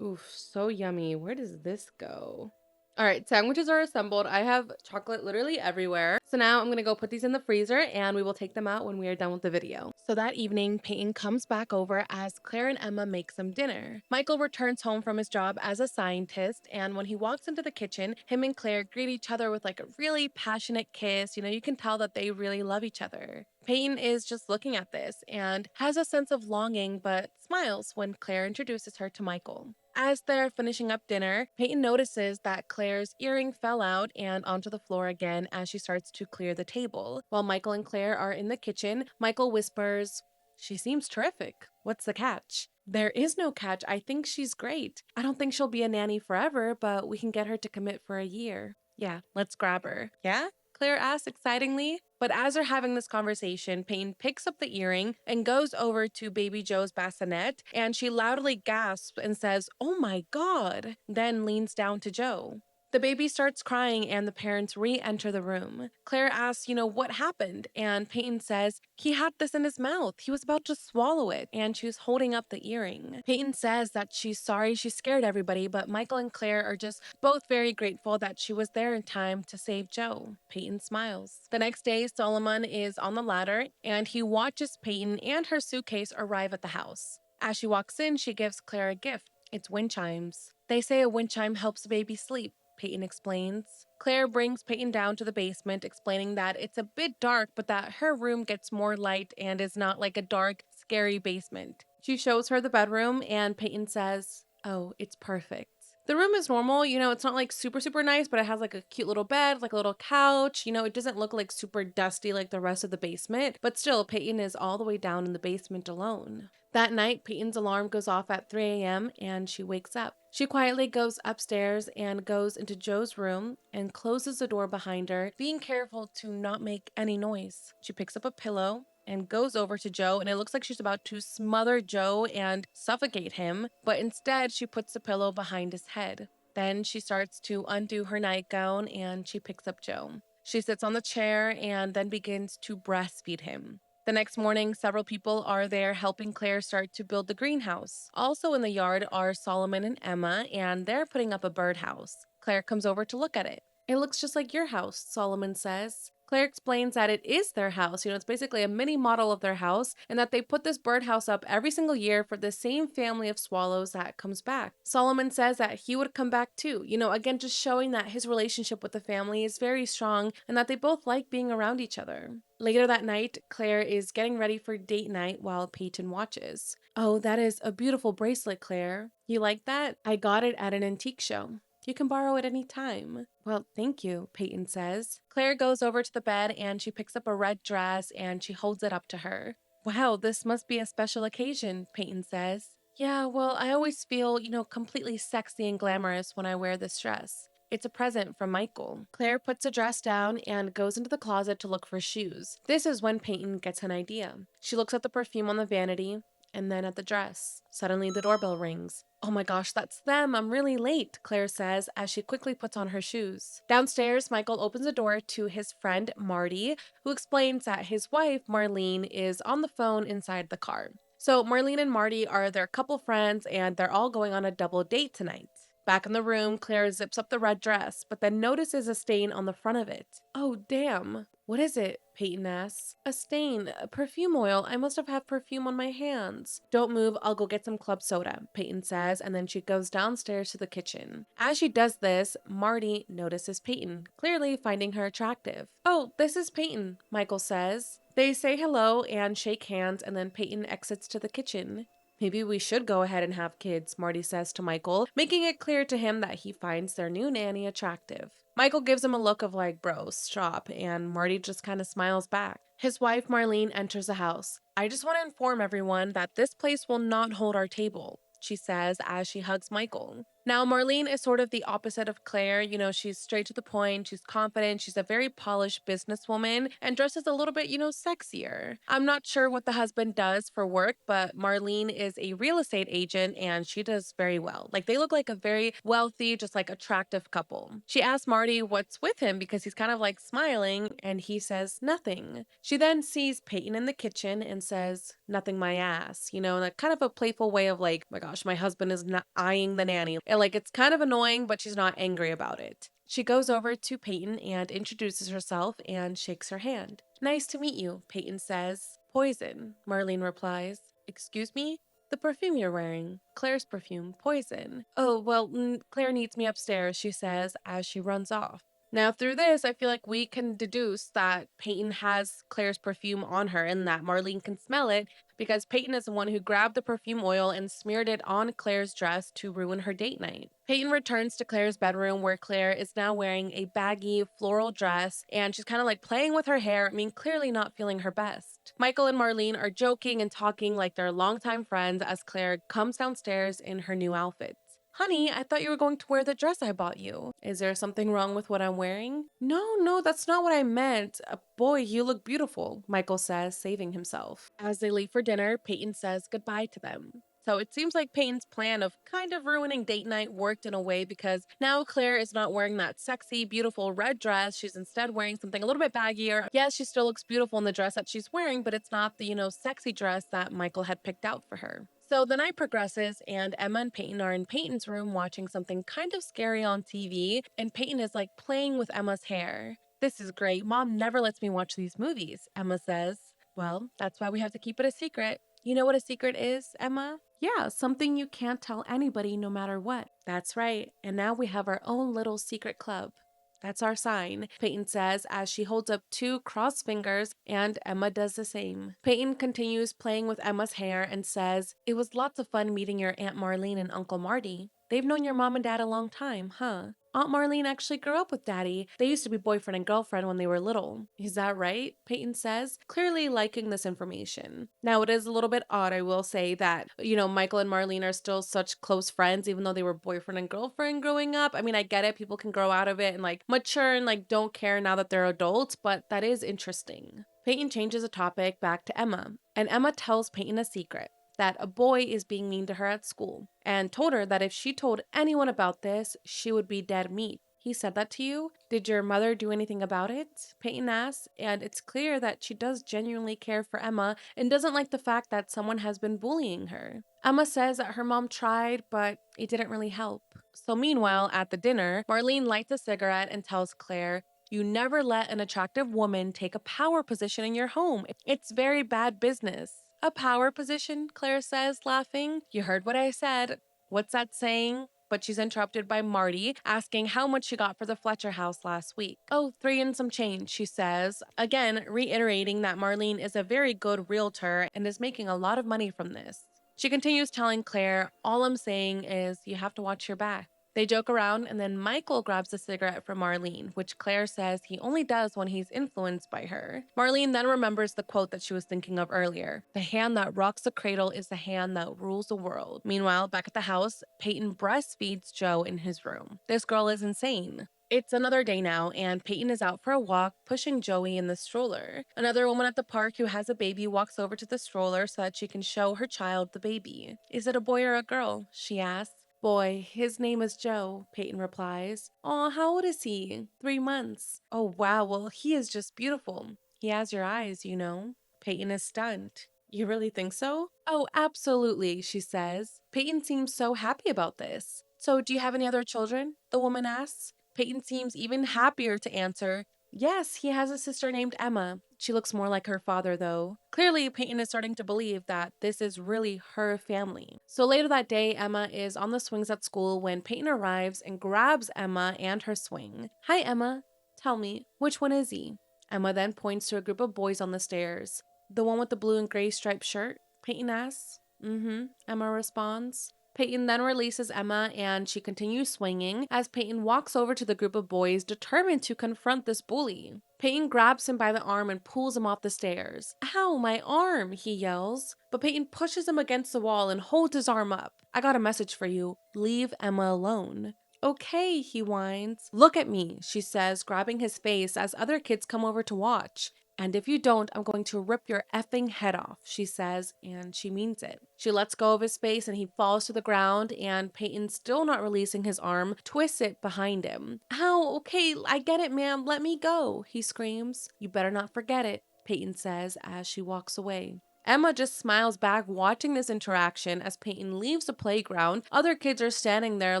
Oof, so yummy. Where does this go? All right, sandwiches are assembled. I have chocolate literally everywhere. So now I'm gonna go put these in the freezer and we will take them out when we are done with the video. So that evening, Peyton comes back over as Claire and Emma make some dinner. Michael returns home from his job as a scientist, and when he walks into the kitchen, him and Claire greet each other with like a really passionate kiss. You know, you can tell that they really love each other. Peyton is just looking at this and has a sense of longing but smiles when Claire introduces her to Michael. As they're finishing up dinner, Peyton notices that Claire's earring fell out and onto the floor again as she starts to clear the table. While Michael and Claire are in the kitchen, Michael whispers, "She seems terrific. What's the catch?" "There is no catch. I think she's great. I don't think she'll be a nanny forever, but we can get her to commit for a year." "Yeah, let's grab her." "Yeah?" Claire asks excitingly. But as they're having this conversation, Payne picks up the earring and goes over to Baby Joe's bassinet, and she loudly gasps and says, "Oh my God," then leans down to Joe. The baby starts crying and the parents re-enter the room. Claire asks, what happened? And Peyton says, "He had this in his mouth. He was about to swallow it." And she's holding up the earring. Peyton says that she's sorry she scared everybody, but Michael and Claire are just both very grateful that she was there in time to save Joe. Peyton smiles. The next day, Solomon is on the ladder and he watches Peyton and her suitcase arrive at the house. As she walks in, she gives Claire a gift. It's wind chimes. They say a wind chime helps a baby sleep, Peyton explains. Claire brings Peyton down to the basement, explaining that it's a bit dark, but that her room gets more light and is not like a dark, scary basement. She shows her the bedroom, and Peyton says, "Oh, it's perfect." The room is normal, it's not like super, super nice, but it has like a cute little bed, like a little couch. It doesn't look like super dusty like the rest of the basement, but still, Peyton is all the way down in the basement alone. That night, Peyton's alarm goes off at 3 a.m. and she wakes up. She quietly goes upstairs and goes into Joe's room and closes the door behind her, being careful to not make any noise. She picks up a pillow and goes over to Joe, and it looks like she's about to smother Joe and suffocate him, but instead she puts the pillow behind his head. Then she starts to undo her nightgown and she picks up Joe. She sits on the chair and then begins to breastfeed him. The next morning, several people are there helping Claire start to build the greenhouse. Also in the yard are Solomon and Emma, and they're putting up a birdhouse. Claire comes over to look at it. "It looks just like your house," Solomon says. Claire explains that it is their house. It's basically a mini model of their house, and that they put this birdhouse up every single year for the same family of swallows that comes back. Solomon says that he would come back too, again, just showing that his relationship with the family is very strong and that they both like being around each other. Later that night, Claire is getting ready for date night while Peyton watches. "Oh, that is a beautiful bracelet, Claire. You like that? I got it at an antique show. You can borrow it any time." "Well, thank you," Peyton says. Claire goes over to the bed and she picks up a red dress and she holds it up to her. "Wow, this must be a special occasion," Peyton says. "Yeah, well, I always feel, completely sexy and glamorous when I wear this dress. It's a present from Michael." Claire puts the dress down and goes into the closet to look for shoes. This is when Peyton gets an idea. She looks at the perfume on the vanity and then at the dress. Suddenly, the doorbell rings. "Oh my gosh, that's them. I'm really late," Claire says as she quickly puts on her shoes. Downstairs, Michael opens the door to his friend Marty, who explains that his wife, Marlene, is on the phone inside the car. So Marlene and Marty are their couple friends and they're all going on a double date tonight. Back in the room, Claire zips up the red dress, but then notices a stain on the front of it. "Oh, damn. What is it?" Peyton asks. "A stain. Perfume oil. I must have had perfume on my hands." "Don't move. I'll go get some club soda," Peyton says, and then she goes downstairs to the kitchen. As she does this, Marty notices Peyton, clearly finding her attractive. "Oh, this is Peyton," Michael says. They say hello and shake hands, and then Peyton exits to the kitchen. "Maybe we should go ahead and have kids," Marty says to Michael, making it clear to him that he finds their new nanny attractive. Michael gives him a look of like, "Bro, stop," and Marty just kind of smiles back. His wife, Marlene, enters the house. "I just want to inform everyone that this place will not hold our table," she says as she hugs Michael. Now, Marlene is sort of the opposite of Claire. She's straight to the point, she's confident, she's a very polished businesswoman, and dresses a little bit, sexier. I'm not sure what the husband does for work, but Marlene is a real estate agent and she does very well. Like, they look like a very wealthy, just like attractive couple. She asks Marty what's with him because he's kind of like smiling, and he says nothing. She then sees Peyton in the kitchen and says, "Nothing, my ass," in a kind of a playful way of like, "My gosh, my husband is not eyeing the nanny." And like, it's kind of annoying, but she's not angry about it. She goes over to Peyton and introduces herself and shakes her hand. "Nice to meet you," Peyton says. "Poison," Marlene replies. "Excuse me?" "The perfume you're wearing." "Claire's perfume, Poison." "Oh, well, Claire needs me upstairs," she says as she runs off. Now, through this, I feel like we can deduce that Peyton has Claire's perfume on her and that Marlene can smell it because Peyton is the one who grabbed the perfume oil and smeared it on Claire's dress to ruin her date night. Peyton returns to Claire's bedroom where Claire is now wearing a baggy floral dress and she's kind of like playing with her hair, clearly not feeling her best. Michael and Marlene are joking and talking like they're longtime friends as Claire comes downstairs in her new outfit. "Honey, I thought you were going to wear the dress I bought you. Is there something wrong with what I'm wearing?" "No, no, that's not what I meant. Boy, you look beautiful," Michael says, saving himself. As they leave for dinner, Peyton says goodbye to them. So it seems like Peyton's plan of kind of ruining date night worked in a way because now Claire is not wearing that sexy, beautiful red dress. She's instead wearing something a little bit baggier. Yes, she still looks beautiful in the dress that she's wearing, but it's not the, sexy dress that Michael had picked out for her. So the night progresses, and Emma and Peyton are in Peyton's room watching something kind of scary on TV, and Peyton is like playing with Emma's hair. "This is great. Mom never lets me watch these movies," Emma says. "Well, that's why we have to keep it a secret." "You know what a secret is, Emma?" "Yeah, something you can't tell anybody no matter what." "That's right. And now we have our own little secret club." "That's our sign," Peyton says as she holds up two crossed fingers, and Emma does the same. Peyton continues playing with Emma's hair and says, "It was lots of fun meeting your Aunt Marlene and Uncle Marty. They've known your mom and dad a long time, huh?" "Aunt Marlene actually grew up with Daddy. They used to be boyfriend and girlfriend when they were little." "Is that right?" Peyton says, clearly liking this information. Now, it is a little bit odd, I will say, that, Michael and Marlene are still such close friends, even though they were boyfriend and girlfriend growing up. I get it. People can grow out of it and like mature and like don't care now that they're adults, but that is interesting. Peyton changes the topic back to Emma, and Emma tells Peyton a secret, that a boy is being mean to her at school, and told her that if she told anyone about this, she would be dead meat. "He said that to you? Did your mother do anything about it?" Peyton asks, and it's clear that she does genuinely care for Emma and doesn't like the fact that someone has been bullying her. Emma says that her mom tried, but it didn't really help. So meanwhile, at the dinner, Marlene lights a cigarette and tells Claire, "You never let an attractive woman take a power position in your home. It's very bad business." "A power position?" Claire says, laughing. "You heard what I said. What's that saying?" But she's interrupted by Marty asking how much she got for the Fletcher house last week. "Oh, 3 and some change," she says, again reiterating that Marlene is a very good realtor and is making a lot of money from this. She continues telling Claire, "All I'm saying is you have to watch your back." They joke around, and then Michael grabs a cigarette from Marlene, which Claire says he only does when he's influenced by her. Marlene then remembers the quote that she was thinking of earlier: "The hand that rocks the cradle is the hand that rules the world." Meanwhile, back at the house, Peyton breastfeeds Joe in his room. This girl is insane. It's another day now, and Peyton is out for a walk, pushing Joey in the stroller. Another woman at the park who has a baby walks over to the stroller so that she can show her child the baby. "Is it a boy or a girl?" she asks. "Boy, his name is Joe," Peyton replies. "Aw, how old is he?" 3 months. "Oh, wow, well, he is just beautiful. He has your eyes, you know." Peyton is stunned. "You really think so?" "Oh, absolutely," she says. Peyton seems so happy about this. "So, do you have any other children?" the woman asks. Peyton seems even happier to answer, "Yes, he has a sister named Emma. She looks more like her father, though." Clearly, Peyton is starting to believe that this is really her family. So later that day, Emma is on the swings at school when Peyton arrives and grabs Emma and her swing. "Hi, Emma. Tell me, which one is he?" Emma then points to a group of boys on the stairs. "The one with the blue and gray striped shirt?" Peyton asks. Emma responds. Peyton then releases Emma and she continues swinging as Peyton walks over to the group of boys determined to confront this bully. Peyton grabs him by the arm and pulls him off the stairs. Ow, my arm, he yells. But Peyton pushes him against the wall and holds his arm up. I got a message for you. Leave Emma alone. Okay, he whines. Look at me, she says, grabbing his face as other kids come over to watch. And if you don't, I'm going to rip your effing head off, she says, and she means it. She lets go of his face and he falls to the ground, and Peyton, still not releasing his arm, twists it behind him. Ow, okay, I get it, ma'am, let me go, he screams. You better not forget it, Peyton says as she walks away. Emma just smiles back watching this interaction as Peyton leaves the playground. Other kids are standing there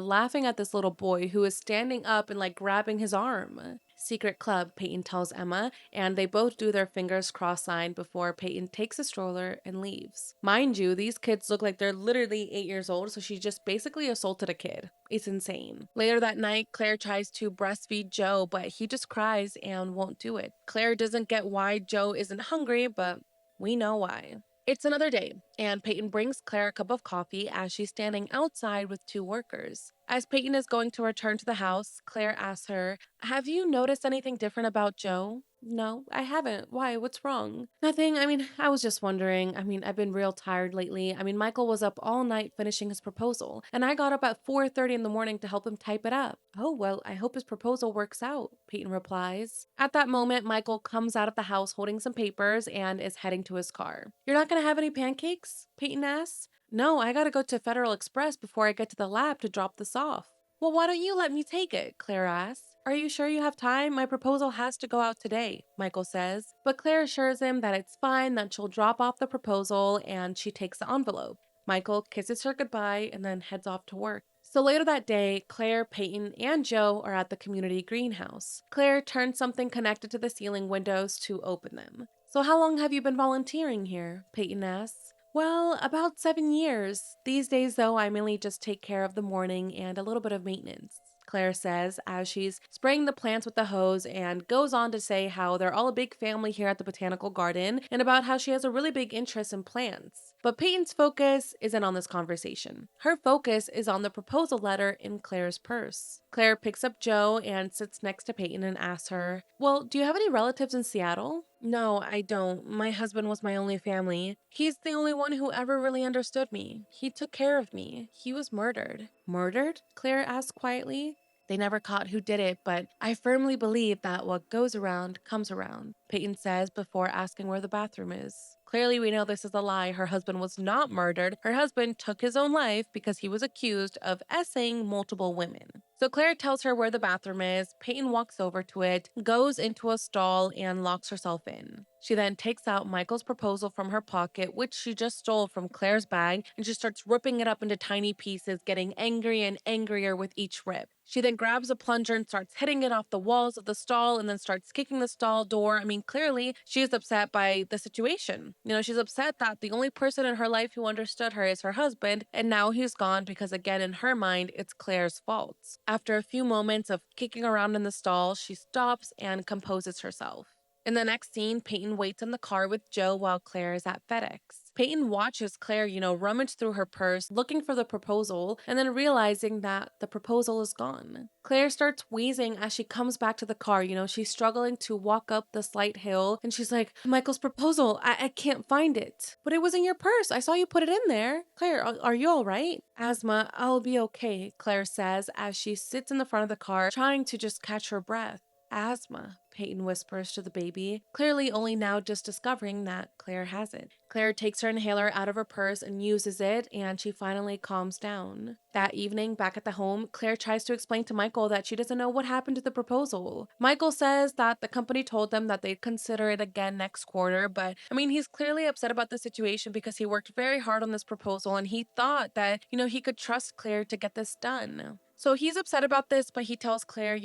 laughing at this little boy who is standing up and grabbing his arm. Secret club, Peyton tells Emma, and they both do their fingers cross-eyed before Peyton takes a stroller and leaves. Mind you, these kids look like they're literally 8 years old, so she just basically assaulted a kid. It's insane. Later that night, Claire tries to breastfeed Joe, but he just cries and won't do it. Claire doesn't get why Joe isn't hungry, but we know why. It's another day, and Peyton brings Claire a cup of coffee as she's standing outside with 2 workers. As Peyton is going to return to the house, Claire asks her, have you noticed anything different about Joe? No, I haven't. Why? What's wrong? Nothing. I was just wondering. I've been real tired lately. Michael was up all night finishing his proposal, and I got up at 4:30 in the morning to help him type it up. Oh, well, I hope his proposal works out, Peyton replies. At that moment, Michael comes out of the house holding some papers and is heading to his car. You're not gonna have any pancakes? Peyton asks. No, I gotta go to Federal Express before I get to the lab to drop this off. Well, why don't you let me take it? Claire asks. Are you sure you have time? My proposal has to go out today, Michael says. But Claire assures him that it's fine, that she'll drop off the proposal, and she takes the envelope. Michael kisses her goodbye and then heads off to work. So later that day, Claire, Peyton, and Joe are at the community greenhouse. Claire turns something connected to the ceiling windows to open them. So how long have you been volunteering here? Peyton asks. Well, about 7 years. These days, though, I mainly just take care of the morning and a little bit of maintenance, Claire says as she's spraying the plants with the hose, and goes on to say how they're all a big family here at the botanical garden and about how she has a really big interest in plants. But Peyton's focus isn't on this conversation. Her focus is on the proposal letter in Claire's purse. Claire picks up Joe and sits next to Peyton and asks her, well, do you have any relatives in Seattle? No, I don't. My husband was my only family. He's the only one who ever really understood me. He took care of me. He was murdered. Murdered? Claire asked quietly. They never caught who did it, but I firmly believe that what goes around comes around, Peyton says before asking where the bathroom is. Clearly, we know this is a lie. Her husband was not murdered. Her husband took his own life because he was accused of essaying multiple women. So Claire tells her where the bathroom is. Peyton walks over to it, goes into a stall, and locks herself in. She then takes out Michael's proposal from her pocket, which she just stole from Claire's bag, and she starts ripping it up into tiny pieces, getting angry and angrier with each rip. She then grabs a plunger and starts hitting it off the walls of the stall and then starts kicking the stall door. Clearly, she is upset by the situation. She's upset that the only person in her life who understood her is her husband, and now he's gone because, again, in her mind, it's Claire's fault. After a few moments of kicking around in the stall, she stops and composes herself. In the next scene, Peyton waits in the car with Joe while Claire is at FedEx. Peyton watches Claire, rummage through her purse, looking for the proposal, and then realizing that the proposal is gone. Claire starts wheezing as she comes back to the car. She's struggling to walk up the slight hill, and she's like, Michael's proposal, I can't find it. But it was in your purse. I saw you put it in there. Claire, are you all right? Asma, I'll be okay, Claire says as she sits in the front of the car, trying to just catch her breath. Asthma, Peyton whispers to the baby, clearly only now just discovering that Claire has it. Claire takes her inhaler out of her purse and uses it, and she finally calms down. That evening, back at the home, Claire tries to explain to Michael that she doesn't know what happened to the proposal. Michael says that the company told them that they'd consider it again next quarter, but he's clearly upset about the situation because he worked very hard on this proposal and he thought that, he could trust Claire to get this done. So he's upset about this, but he tells Claire,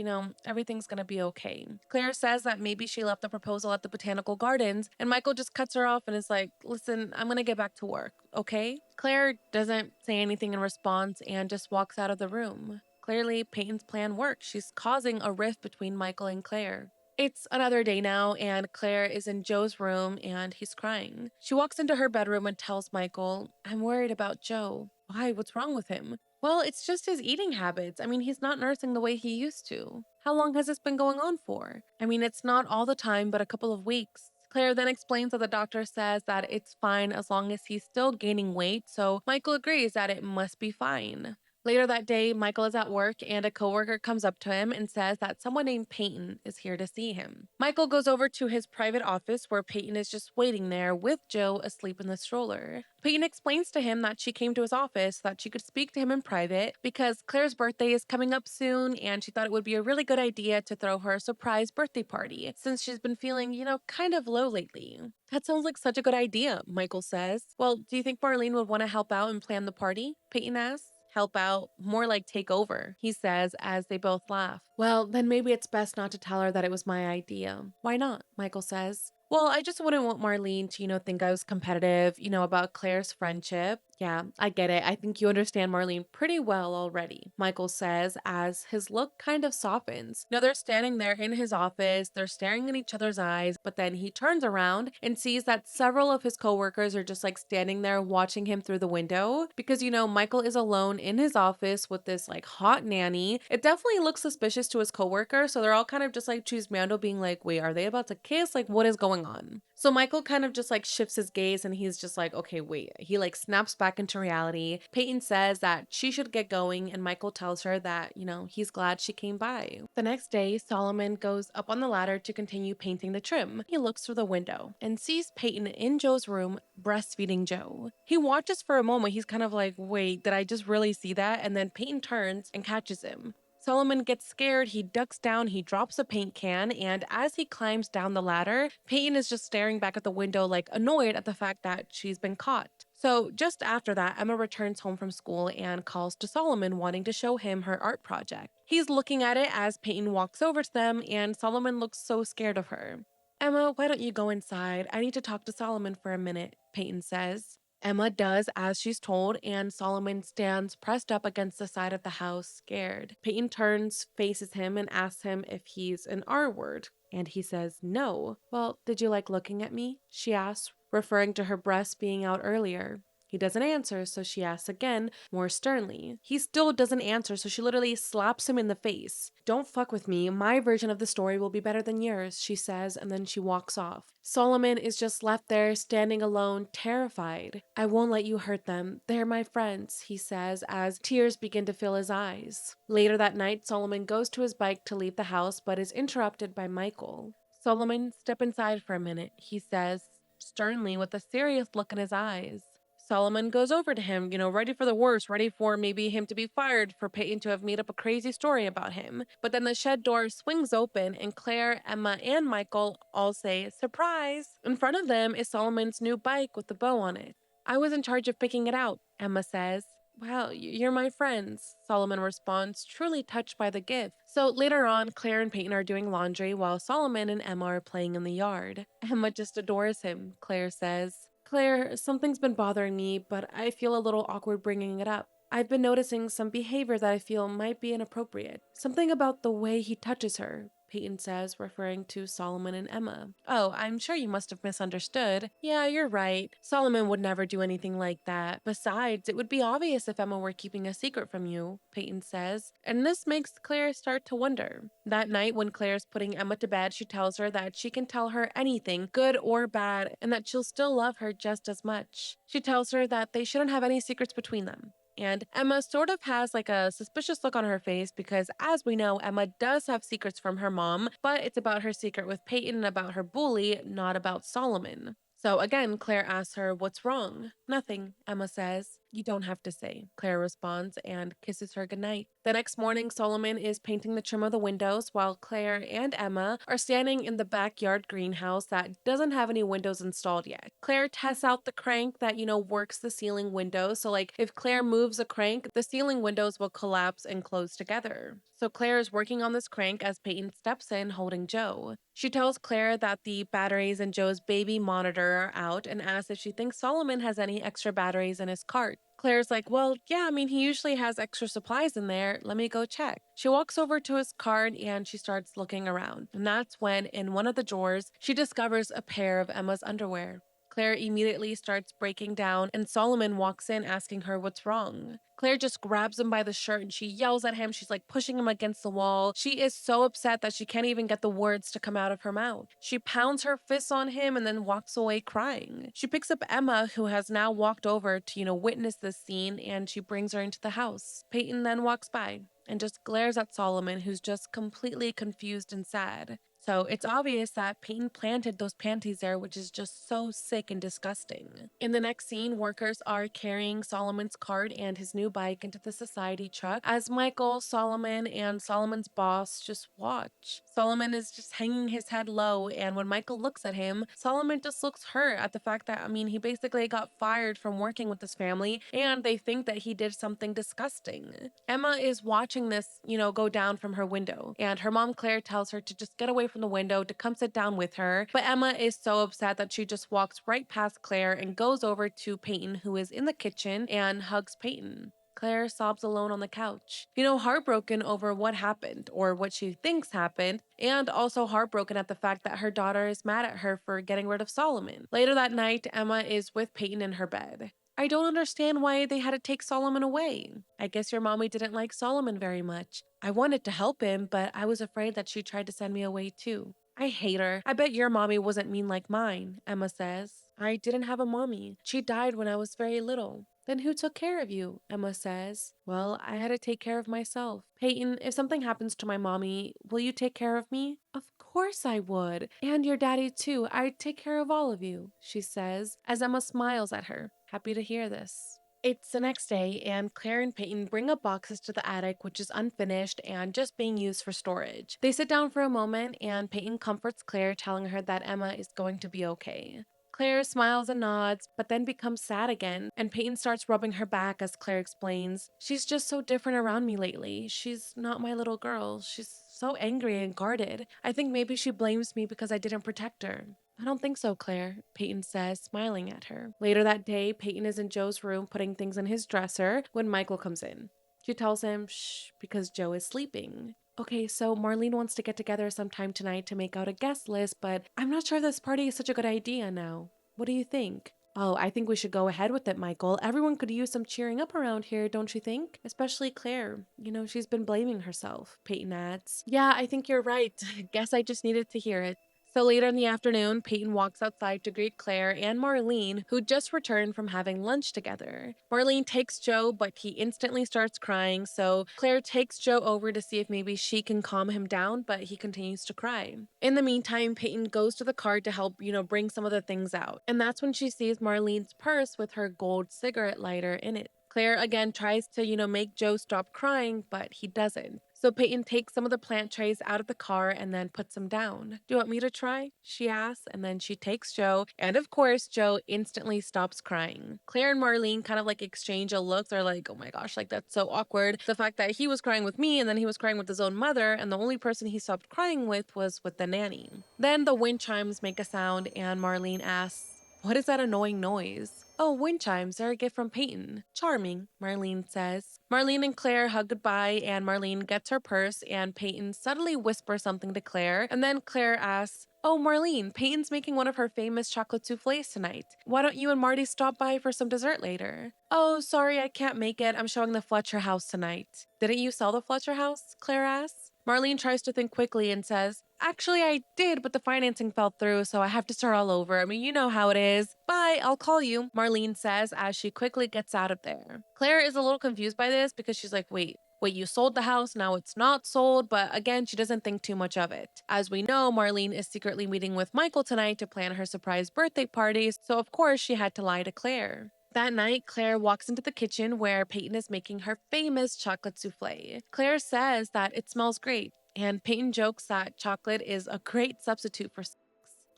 everything's gonna be okay. Claire says that maybe she left the proposal at the botanical gardens, and Michael just cuts her off and is like, listen, I'm gonna get back to work, okay? Claire doesn't say anything in response and just walks out of the room. Clearly, Peyton's plan works. She's causing a rift between Michael and Claire. It's another day now, and Claire is in Joe's room, and he's crying. She walks into her bedroom and tells Michael, I'm worried about Joe. Why? What's wrong with him? Well, it's just his eating habits. He's not nursing the way he used to. How long has this been going on for? I mean, it's not all the time, but a couple of weeks. Claire then explains that the doctor says that it's fine as long as he's still gaining weight, so Michael agrees that it must be fine. Later that day, Michael is at work and a coworker comes up to him and says that someone named Peyton is here to see him. Michael goes over to his private office where Peyton is just waiting there with Joe asleep in the stroller. Peyton explains to him that she came to his office so that she could speak to him in private because Claire's birthday is coming up soon and she thought it would be a really good idea to throw her a surprise birthday party since she's been feeling, kind of low lately. That sounds like such a good idea, Michael says. Well, do you think Marlene would want to help out and plan the party? Peyton asks. Help out, more like take over, he says as they both laugh. Well, then maybe it's best not to tell her that it was my idea. Why not? Michael says. Well, I just wouldn't want Marlene to, think I was competitive, about Claire's friendship. Yeah, I get it. I think you understand Marlene pretty well already, Michael says as his look kind of softens. Now they're standing there in his office, they're staring in each other's eyes, but then he turns around and sees that several of his coworkers are just like standing there watching him through the window because, Michael is alone in his office with this like hot nanny. It definitely looks suspicious to his coworker, so they're all kind of just like chismeando being like, wait, are they about to kiss? Like, what is going on? So Michael kind of just like shifts his gaze and he's just like, okay, wait. He like snaps back into reality. Peyton says that she should get going and Michael tells her that, he's glad she came by. The next day, Solomon goes up on the ladder to continue painting the trim. He looks through the window and sees Peyton in Joe's room breastfeeding Joe. He watches for a moment. He's kind of like, wait, did I just really see that? And then Peyton turns and catches him. Solomon gets scared, he ducks down, he drops a paint can, and as he climbs down the ladder, Peyton is just staring back at the window like annoyed at the fact that she's been caught. So just after that, Emma returns home from school and calls to Solomon wanting to show him her art project. He's looking at it as Peyton walks over to them and Solomon looks so scared of her. Emma, why don't you go inside? I need to talk to Solomon for a minute, Peyton says. Emma does as she's told, and Solomon stands pressed up against the side of the house, scared. Peyton turns, faces him, and asks him if he's an R word, and he says no. Well, did you like looking at me? She asks, referring to her breasts being out earlier. He doesn't answer, so she asks again, more sternly. He still doesn't answer, so she literally slaps him in the face. Don't fuck with me. My version of the story will be better than yours, she says, and then she walks off. Solomon is just left there, standing alone, terrified. I won't let you hurt them. They're my friends, he says, as tears begin to fill his eyes. Later that night, Solomon goes to his bike to leave the house, but is interrupted by Michael. Solomon, step inside for a minute, he says, sternly with a serious look in his eyes. Solomon goes over to him, ready for the worst, ready for maybe him to be fired, for Peyton to have made up a crazy story about him. But then the shed door swings open and Claire, Emma, and Michael all say, surprise! In front of them is Solomon's new bike with the bow on it. I was in charge of picking it out, Emma says. Well, you're my friends, Solomon responds, truly touched by the gift. So later on, Claire and Peyton are doing laundry while Solomon and Emma are playing in the yard. Emma just adores him, Claire says. Claire, something's been bothering me, but I feel a little awkward bringing it up. I've been noticing some behavior that I feel might be inappropriate. Something about the way he touches her, Peyton says, referring to Solomon and Emma. Oh, I'm sure you must have misunderstood. Yeah, you're right. Solomon would never do anything like that. Besides, it would be obvious if Emma were keeping a secret from you, Peyton says, and this makes Claire start to wonder. That night, when Claire's putting Emma to bed, she tells her that she can tell her anything, good or bad, and that she'll still love her just as much. She tells her that they shouldn't have any secrets between them. And Emma sort of has like a suspicious look on her face because, as we know, Emma does have secrets from her mom, but it's about her secret with Peyton and about her bully, not about Solomon. So again, Claire asks her, what's wrong? Nothing, Emma says. You don't have to say, Claire responds and kisses her goodnight. The next morning, Solomon is painting the trim of the windows while Claire and Emma are standing in the backyard greenhouse that doesn't have any windows installed yet. Claire tests out the crank that, works the ceiling windows. So like if Claire moves a crank, the ceiling windows will collapse and close together. So Claire is working on this crank as Peyton steps in holding Joe. She tells Claire that the batteries in Joe's baby monitor are out and asks if she thinks Solomon has any extra batteries in his cart. Claire's like, well, yeah, he usually has extra supplies in there. Let me go check. She walks over to his cart and she starts looking around. And that's when, in one of the drawers, she discovers a pair of Emma's underwear. Claire immediately starts breaking down, and Solomon walks in asking her what's wrong. Claire just grabs him by the shirt and she yells at him. She's like pushing him against the wall. She is so upset that she can't even get the words to come out of her mouth. She pounds her fists on him and then walks away crying. She picks up Emma, who has now walked over to, witness this scene, and she brings her into the house. Peyton then walks by and just glares at Solomon, who's just completely confused and sad. So it's obvious that Peyton planted those panties there, which is just so sick and disgusting. In the next scene, workers are carrying Solomon's cart and his new bike into the society truck as Michael, Solomon, and Solomon's boss just watch. Solomon is just hanging his head low, and when Michael looks at him, Solomon just looks hurt at the fact that, he basically got fired from working with this family, and they think that he did something disgusting. Emma is watching this, go down from her window, and her mom Claire tells her to just get away from the window to come sit down with her, but Emma is so upset that she just walks right past Claire and goes over to Peyton, who is in the kitchen, and hugs Peyton. Claire sobs alone on the couch, heartbroken over what happened, or what she thinks happened, and also heartbroken at the fact that her daughter is mad at her for getting rid of Solomon. Later that night, Emma is with Peyton in her bed. I don't understand why they had to take Solomon away. I guess your mommy didn't like Solomon very much. I wanted to help him, but I was afraid that she tried to send me away too. I hate her. I bet your mommy wasn't mean like mine, Emma says. I didn't have a mommy. She died when I was very little. Then who took care of you? Emma says. Well, I had to take care of myself. Peyton, if something happens to my mommy, will you take care of me? Of course I would. And your daddy too. I'd take care of all of you, she says, as Emma smiles at her. Happy to hear this. It's the next day, and Claire and Peyton bring up boxes to the attic, which is unfinished and just being used for storage. They sit down for a moment, and Peyton comforts Claire, telling her that Emma is going to be okay. Claire smiles and nods, but then becomes sad again, and Peyton starts rubbing her back as Claire explains, she's just so different around me lately. She's not my little girl. She's so angry and guarded. I think maybe she blames me because I didn't protect her. I don't think so, Claire, Peyton says, smiling at her. Later that day, Peyton is in Joe's room putting things in his dresser when Michael comes in. She tells him, shh, because Joe is sleeping. Okay, so Marlene wants to get together sometime tonight to make out a guest list, but I'm not sure this party is such a good idea now. What do you think? Oh, I think we should go ahead with it, Michael. Everyone could use some cheering up around here, don't you think? Especially Claire. She's been blaming herself, Peyton adds. Yeah, I think you're right. Guess I just needed to hear it. So later in the afternoon, Peyton walks outside to greet Claire and Marlene, who just returned from having lunch together. Marlene takes Joe, but he instantly starts crying, so Claire takes Joe over to see if maybe she can calm him down, but he continues to cry. In the meantime, Peyton goes to the car to help, bring some of the things out. And that's when she sees Marlene's purse with her gold cigarette lighter in it. Claire again tries to, make Joe stop crying, but he doesn't. So Peyton takes some of the plant trays out of the car and then puts them down. Do you want me to try? She asks, and then she takes Joe, and of course, Joe instantly stops crying. Claire and Marlene kind of like exchange a look. They're like, oh my gosh, like that's so awkward. The fact that he was crying with me and then he was crying with his own mother, and the only person he stopped crying with was with the nanny. Then the wind chimes make a sound, and Marlene asks, what is that annoying noise? Oh, wind chimes are a gift from Peyton. Charming, Marlene says. Marlene and Claire hug goodbye, and Marlene gets her purse, and Peyton suddenly whispers something to Claire, and then Claire asks, oh, Marlene, Peyton's making one of her famous chocolate souffles tonight. Why don't you and Marty stop by for some dessert later? Oh, sorry, I can't make it. I'm showing the Fletcher house tonight. Didn't you sell the Fletcher house? Claire asks. Marlene tries to think quickly and says, actually, I did, but the financing fell through, so I have to start all over. You know how it is. Bye, I'll call you, Marlene says as she quickly gets out of there. Claire is a little confused by this because she's like, wait, you sold the house, now it's not sold, but again, she doesn't think too much of it. As we know, Marlene is secretly meeting with Michael tonight to plan her surprise birthday party, so of course she had to lie to Claire. That night, Claire walks into the kitchen where Peyton is making her famous chocolate souffle. Claire says that it smells great, and Peyton jokes that chocolate is a great substitute for sex.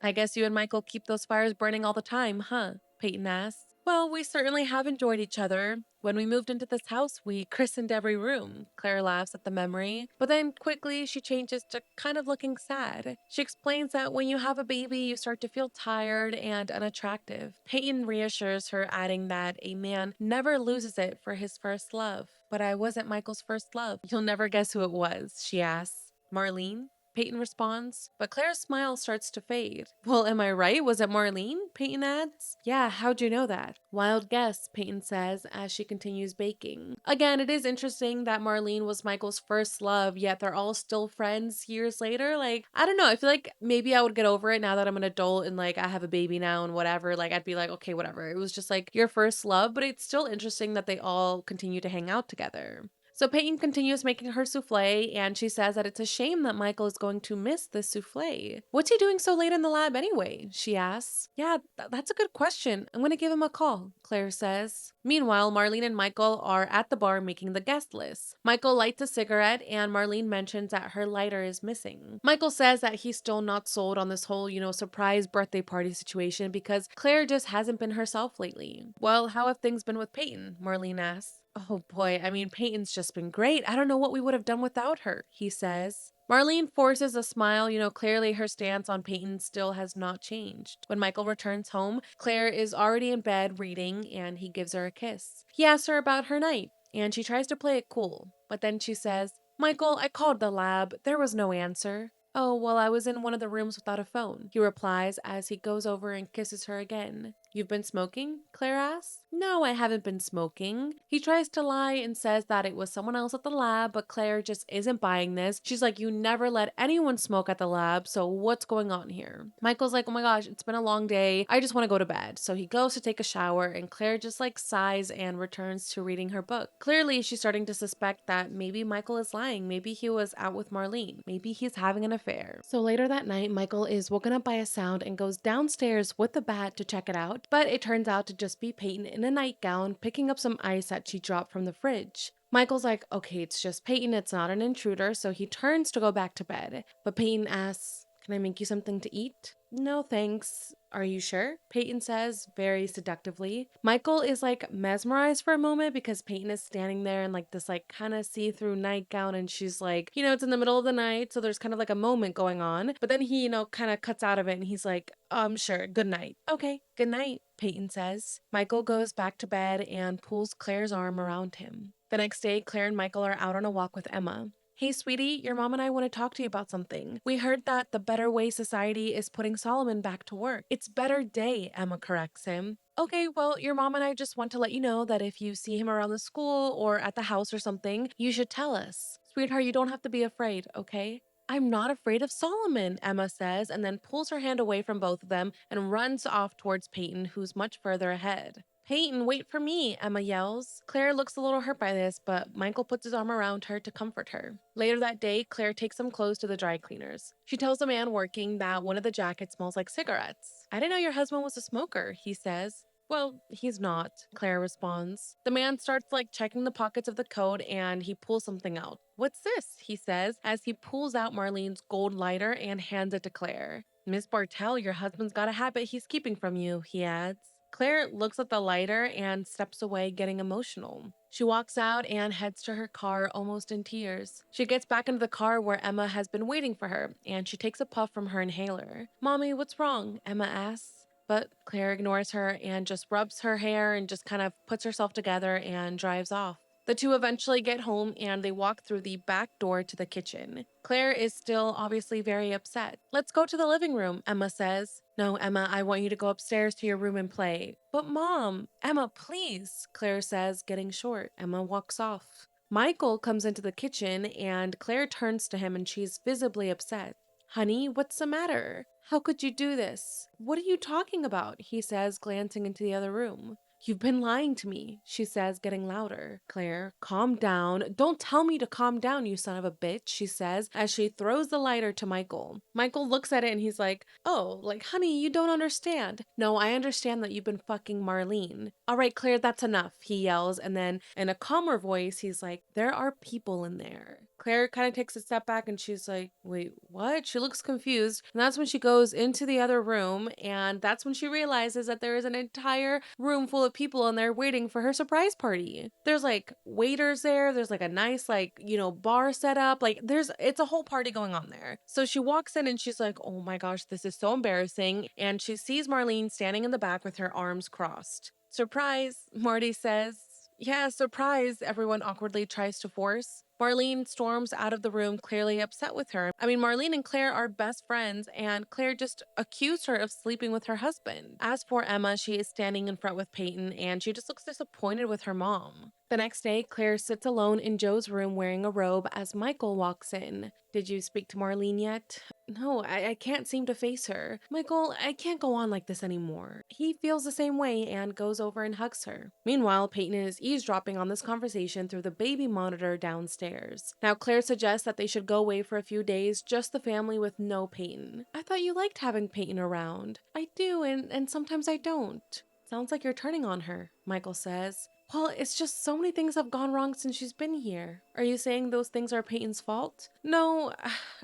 I guess you and Michael keep those fires burning all the time, huh? Peyton asks. Well, we certainly have enjoyed each other. When we moved into this house, we christened every room. Claire laughs at the memory, but then quickly she changes to kind of looking sad. She explains that when you have a baby, you start to feel tired and unattractive. Peyton reassures her, adding that a man never loses it for his first love. But I wasn't Michael's first love. You'll never guess who it was, she asks. Marlene? Peyton responds, but Claire's smile starts to fade. Well, am I right? Was it Marlene? Peyton adds. Yeah, how'd you know that? Wild guess, Peyton says as she continues baking. Again, it is interesting that Marlene was Michael's first love, yet they're all still friends years later. Like, I don't know. I feel like maybe I would get over it now that I'm an adult and like I have a baby now and whatever. Like, I'd be like, okay, whatever. It was just like your first love, but it's still interesting that they all continue to hang out together. So Peyton continues making her souffle, and she says that it's a shame that Michael is going to miss this souffle. What's he doing so late in the lab anyway? She asks. Yeah, that's a good question. I'm gonna give him a call, Claire says. Meanwhile, Marlene and Michael are at the bar making the guest list. Michael lights a cigarette, and Marlene mentions that her lighter is missing. Michael says that he's still not sold on this whole, surprise birthday party situation because Claire just hasn't been herself lately. Well, how have things been with Peyton? Marlene asks. Oh boy, I mean, Peyton's just been great. I don't know what we would have done without her, he says. Marlene forces a smile. Clearly her stance on Peyton still has not changed. When Michael returns home, Claire is already in bed reading and he gives her a kiss. He asks her about her night and she tries to play it cool, but then she says, Michael, I called the lab. There was no answer. Oh, well, I was in one of the rooms without a phone, he replies as he goes over and kisses her again. You've been smoking? Claire asks. No, I haven't been smoking. He tries to lie and says that it was someone else at the lab, but Claire just isn't buying this. She's like, you never let anyone smoke at the lab, so what's going on here? Michael's like, oh my gosh, it's been a long day. I just want to go to bed. So he goes to take a shower and Claire just like sighs and returns to reading her book. Clearly, she's starting to suspect that maybe Michael is lying. Maybe he was out with Marlene. Maybe he's having an affair. So later that night, Michael is woken up by a sound and goes downstairs with the bat to check it out, but it turns out to just be Peyton in a nightgown picking up some ice that she dropped from the fridge. Michael's like, okay, it's just Peyton, it's not an intruder, so he turns to go back to bed. But Peyton asks, can I make you something to eat? No, thanks. Are you sure? Peyton says, very seductively. Michael is like mesmerized for a moment because Peyton is standing there in like this like kind of see-through nightgown and she's like, it's in the middle of the night, so there's kind of like a moment going on. But then he, kind of cuts out of it and he's like, sure, good night. Okay, good night, Peyton says. Michael goes back to bed and pulls Claire's arm around him. The next day, Claire and Michael are out on a walk with Emma. Hey, sweetie, your mom and I want to talk to you about something. We heard that the Better Way Society is putting Solomon back to work. It's Better Day, Emma corrects him. Okay, well, your mom and I just want to let you know that if you see him around the school or at the house or something, you should tell us. Sweetheart, you don't have to be afraid, okay? I'm not afraid of Solomon, Emma says, and then pulls her hand away from both of them and runs off towards Peyton, who's much further ahead. Peyton, wait for me, Emma yells. Claire looks a little hurt by this, but Michael puts his arm around her to comfort her. Later that day, Claire takes some clothes to the dry cleaners. She tells the man working that one of the jackets smells like cigarettes. I didn't know your husband was a smoker, he says. Well, he's not, Claire responds. The man starts checking the pockets of the coat and he pulls something out. What's this? He says as he pulls out Marlene's gold lighter and hands it to Claire. Miss Bartell, your husband's got a habit he's keeping from you, he adds. Claire looks at the lighter and steps away, getting emotional. She walks out and heads to her car, almost in tears. She gets back into the car where Emma has been waiting for her, and she takes a puff from her inhaler. Mommy, what's wrong? Emma asks. But Claire ignores her and just rubs her hair and just kind of puts herself together and drives off. The two eventually get home and they walk through the back door to the kitchen. Claire is still obviously very upset. Let's go to the living room, Emma says. No, Emma, I want you to go upstairs to your room and play. But Mom, Emma, please, Claire says, getting short. Emma walks off. Michael comes into the kitchen and Claire turns to him and she's visibly upset. Honey, what's the matter? How could you do this? What are you talking about? He says, glancing into the other room. You've been lying to me, she says, getting louder. Claire, calm down. Don't tell me to calm down, you son of a bitch, she says, as she throws the lighter to Michael. Michael looks at it and he's like, oh, honey, you don't understand. No, I understand that you've been fucking Marlene. All right, Claire, that's enough, he yells. And then in a calmer voice, he's like, there are people in there. Claire kind of takes a step back and she's like, wait, what? She looks confused. And that's when she goes into the other room. And that's when she realizes that there is an entire room full of people in there waiting for her surprise party. There's waiters there. There's a nice, bar set up. It's a whole party going on there. So she walks in and she's like, oh my gosh, this is so embarrassing. And she sees Marlene standing in the back with her arms crossed. Surprise, Marty says. Yeah, surprise, everyone awkwardly tries to force. Marlene storms out of the room, clearly upset with her. I mean, Marlene and Claire are best friends, and Claire just accused her of sleeping with her husband. As for Emma, she is standing in front with Peyton, and she just looks disappointed with her mom. The next day, Claire sits alone in Joe's room wearing a robe as Michael walks in. Did you speak to Marlene yet? No, I can't seem to face her. Michael, I can't go on like this anymore. He feels the same way and goes over and hugs her. Meanwhile, Peyton is eavesdropping on this conversation through the baby monitor downstairs. Now, Claire suggests that they should go away for a few days, just the family with no Peyton. I thought you liked having Peyton around. I do, and sometimes I don't. Sounds like you're turning on her, Michael says. Well, it's just so many things have gone wrong since she's been here. Are you saying those things are Peyton's fault? No,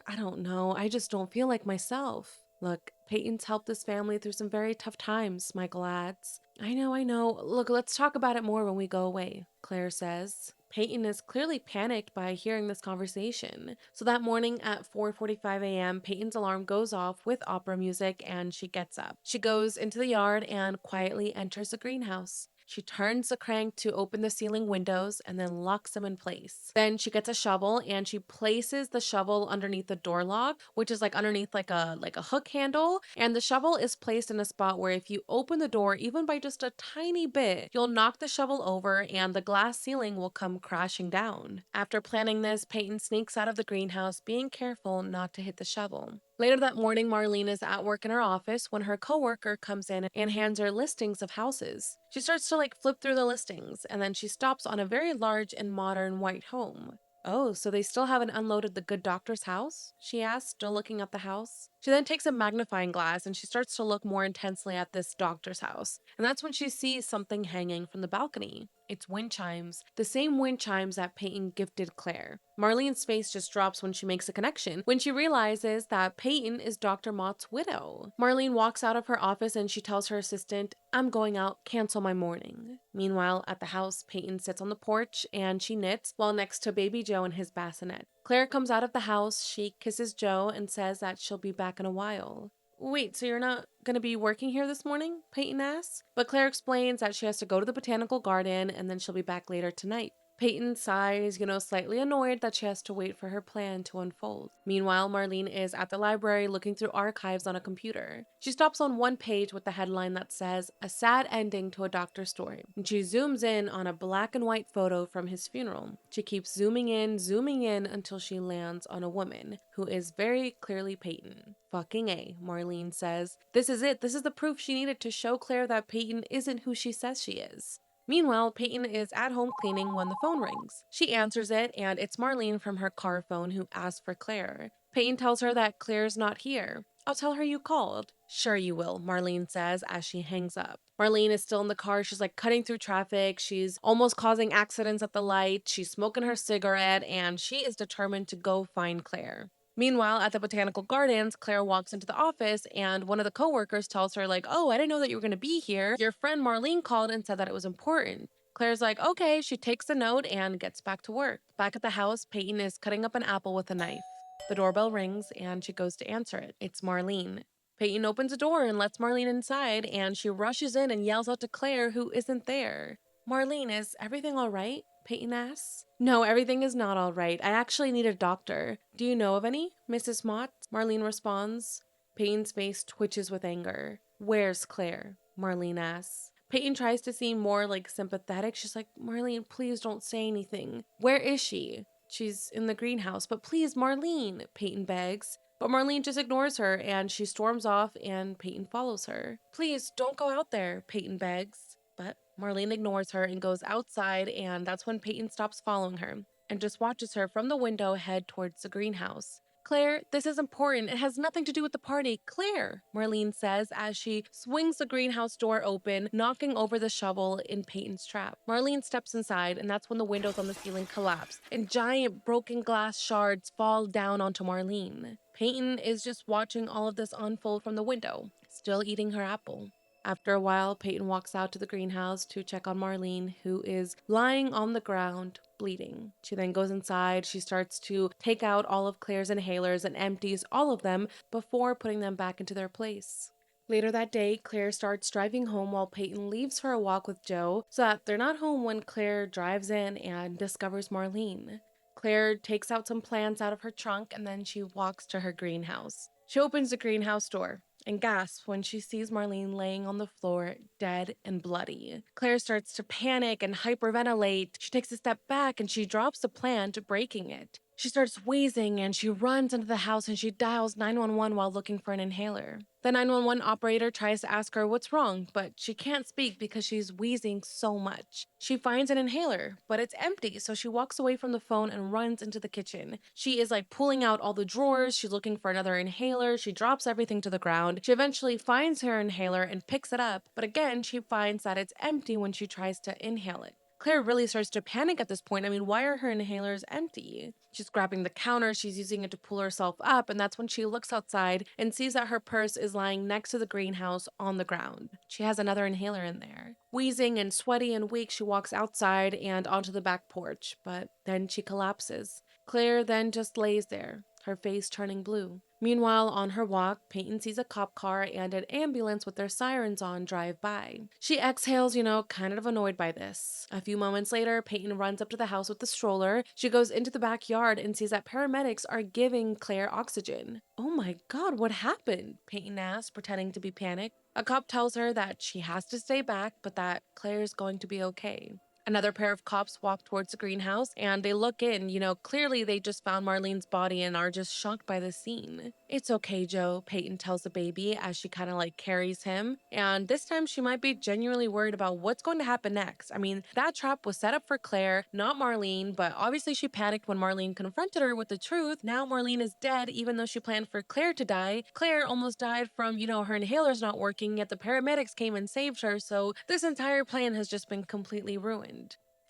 I don't know. I just don't feel like myself. Look, Peyton's helped this family through some very tough times, Michael adds. I know. Look, let's talk about it more when we go away, Claire says. Peyton is clearly panicked by hearing this conversation. So that morning at 4:45 a.m., Peyton's alarm goes off with opera music and she gets up. She goes into the yard and quietly enters the greenhouse. She turns the crank to open the ceiling windows and then locks them in place. Then she gets a shovel and she places the shovel underneath the door lock, which is like underneath like a hook handle, and the shovel is placed in a spot where if you open the door even by just a tiny bit, you'll knock the shovel over and the glass ceiling will come crashing down. After planning this, Peyton sneaks out of the greenhouse, being careful not to hit the shovel. Later that morning, Marlene is at work in her office when her coworker comes in and hands her listings of houses. She starts to flip through the listings, and then she stops on a very large and modern white home. Oh, so they still haven't unloaded the good doctor's house? She asks, still looking at the house. She then takes a magnifying glass and she starts to look more intensely at this doctor's house. And that's when she sees something hanging from the balcony. It's wind chimes, the same wind chimes that Peyton gifted Claire. Marlene's face just drops when she makes a connection, when she realizes that Peyton is Dr. Mott's widow. Marlene walks out of her office and she tells her assistant, I'm going out, cancel my morning. Meanwhile, at the house, Peyton sits on the porch and she knits while next to baby Joe and his bassinet. Claire comes out of the house, she kisses Joe and says that she'll be back in a while. Wait, so you're not going to be working here this morning? Peyton asks. But Claire explains that she has to go to the botanical garden and then she'll be back later tonight. Peyton sighs, slightly annoyed that she has to wait for her plan to unfold. Meanwhile, Marlene is at the library looking through archives on a computer. She stops on one page with the headline that says, A Sad Ending to a Doctor's Story. And she zooms in on a black and white photo from his funeral. She keeps zooming in until she lands on a woman, who is very clearly Peyton. Fucking A, Marlene says. This is it. This is the proof she needed to show Claire that Peyton isn't who she says she is. Meanwhile, Peyton is at home cleaning when the phone rings. She answers it, and it's Marlene from her car phone who asks for Claire. Peyton tells her that Claire's not here. I'll tell her you called. Sure you will, Marlene says as she hangs up. Marlene is still in the car. She's cutting through traffic. She's almost causing accidents at the light. She's smoking her cigarette, and she is determined to go find Claire. Meanwhile, at the botanical gardens, Claire walks into the office and one of the coworkers tells her oh, I didn't know that you were going to be here. Your friend Marlene called and said that it was important. Claire's okay. She takes the note and gets back to work. Back at the house, Peyton is cutting up an apple with a knife. The doorbell rings and she goes to answer it. It's Marlene. Peyton opens the door and lets Marlene inside, and she rushes in and yells out to Claire, who isn't there. Marlene, is everything all right? Peyton asks. No, everything is not all right. I actually need a doctor. Do you know of any, Mrs. Mott? Marlene responds. Peyton's face twitches with anger. Where's Claire? Marlene asks. Peyton tries to seem more sympathetic. She's Marlene, please don't say anything. Where is she? She's in the greenhouse. But please, Marlene, Peyton begs. But Marlene just ignores her and she storms off and Peyton follows her. Please don't go out there, Peyton begs. But Marlene ignores her and goes outside, and that's when Peyton stops following her and just watches her from the window head towards the greenhouse. Claire, this is important. It has nothing to do with the party. Claire, Marlene says as she swings the greenhouse door open, knocking over the shovel in Peyton's trap. Marlene steps inside, and that's when the windows on the ceiling collapse, and giant broken glass shards fall down onto Marlene. Peyton is just watching all of this unfold from the window, still eating her apple. After a while, Peyton walks out to the greenhouse to check on Marlene, who is lying on the ground, bleeding. She then goes inside. She starts to take out all of Claire's inhalers and empties all of them before putting them back into their place. Later that day, Claire starts driving home while Peyton leaves for a walk with Joe so that they're not home when Claire drives in and discovers Marlene. Claire takes out some plants out of her trunk and then she walks to her greenhouse. She opens the greenhouse door and gasps when she sees Marlene laying on the floor, dead and bloody. Claire starts to panic and hyperventilate. She takes a step back and she drops the plant, breaking it. She starts wheezing and she runs into the house and she dials 911 while looking for an inhaler. The 911 operator tries to ask her what's wrong, but she can't speak because she's wheezing so much. She finds an inhaler, but it's empty, so she walks away from the phone and runs into the kitchen. She is like pulling out all the drawers, she's looking for another inhaler, she drops everything to the ground. She eventually finds her inhaler and picks it up, but again, she finds that it's empty when she tries to inhale it. Claire really starts to panic at this point. I mean, why are her inhalers empty? She's grabbing the counter, she's using it to pull herself up, and that's when she looks outside and sees that her purse is lying next to the greenhouse on the ground. She has another inhaler in there. Wheezing and sweaty and weak, she walks outside and onto the back porch, but then she collapses. Claire then just lays there, her face turning blue. Meanwhile, on her walk, Peyton sees a cop car and an ambulance with their sirens on drive by. She exhales, kind of annoyed by this. A few moments later, Peyton runs up to the house with the stroller. She goes into the backyard and sees that paramedics are giving Claire oxygen. Oh my god, what happened? Peyton asks, pretending to be panicked. A cop tells her that she has to stay back, but that Claire's going to be okay. Another pair of cops walk towards the greenhouse and they look in. Clearly they just found Marlene's body and are just shocked by the scene. It's okay, Joe, Peyton tells the baby as she kind of like carries him. And this time she might be genuinely worried about what's going to happen next. I mean, that trap was set up for Claire, not Marlene, but obviously she panicked when Marlene confronted her with the truth. Now Marlene is dead, even though she planned for Claire to die. Claire almost died from, her inhaler's not working, yet the paramedics came and saved her. So this entire plan has just been completely ruined.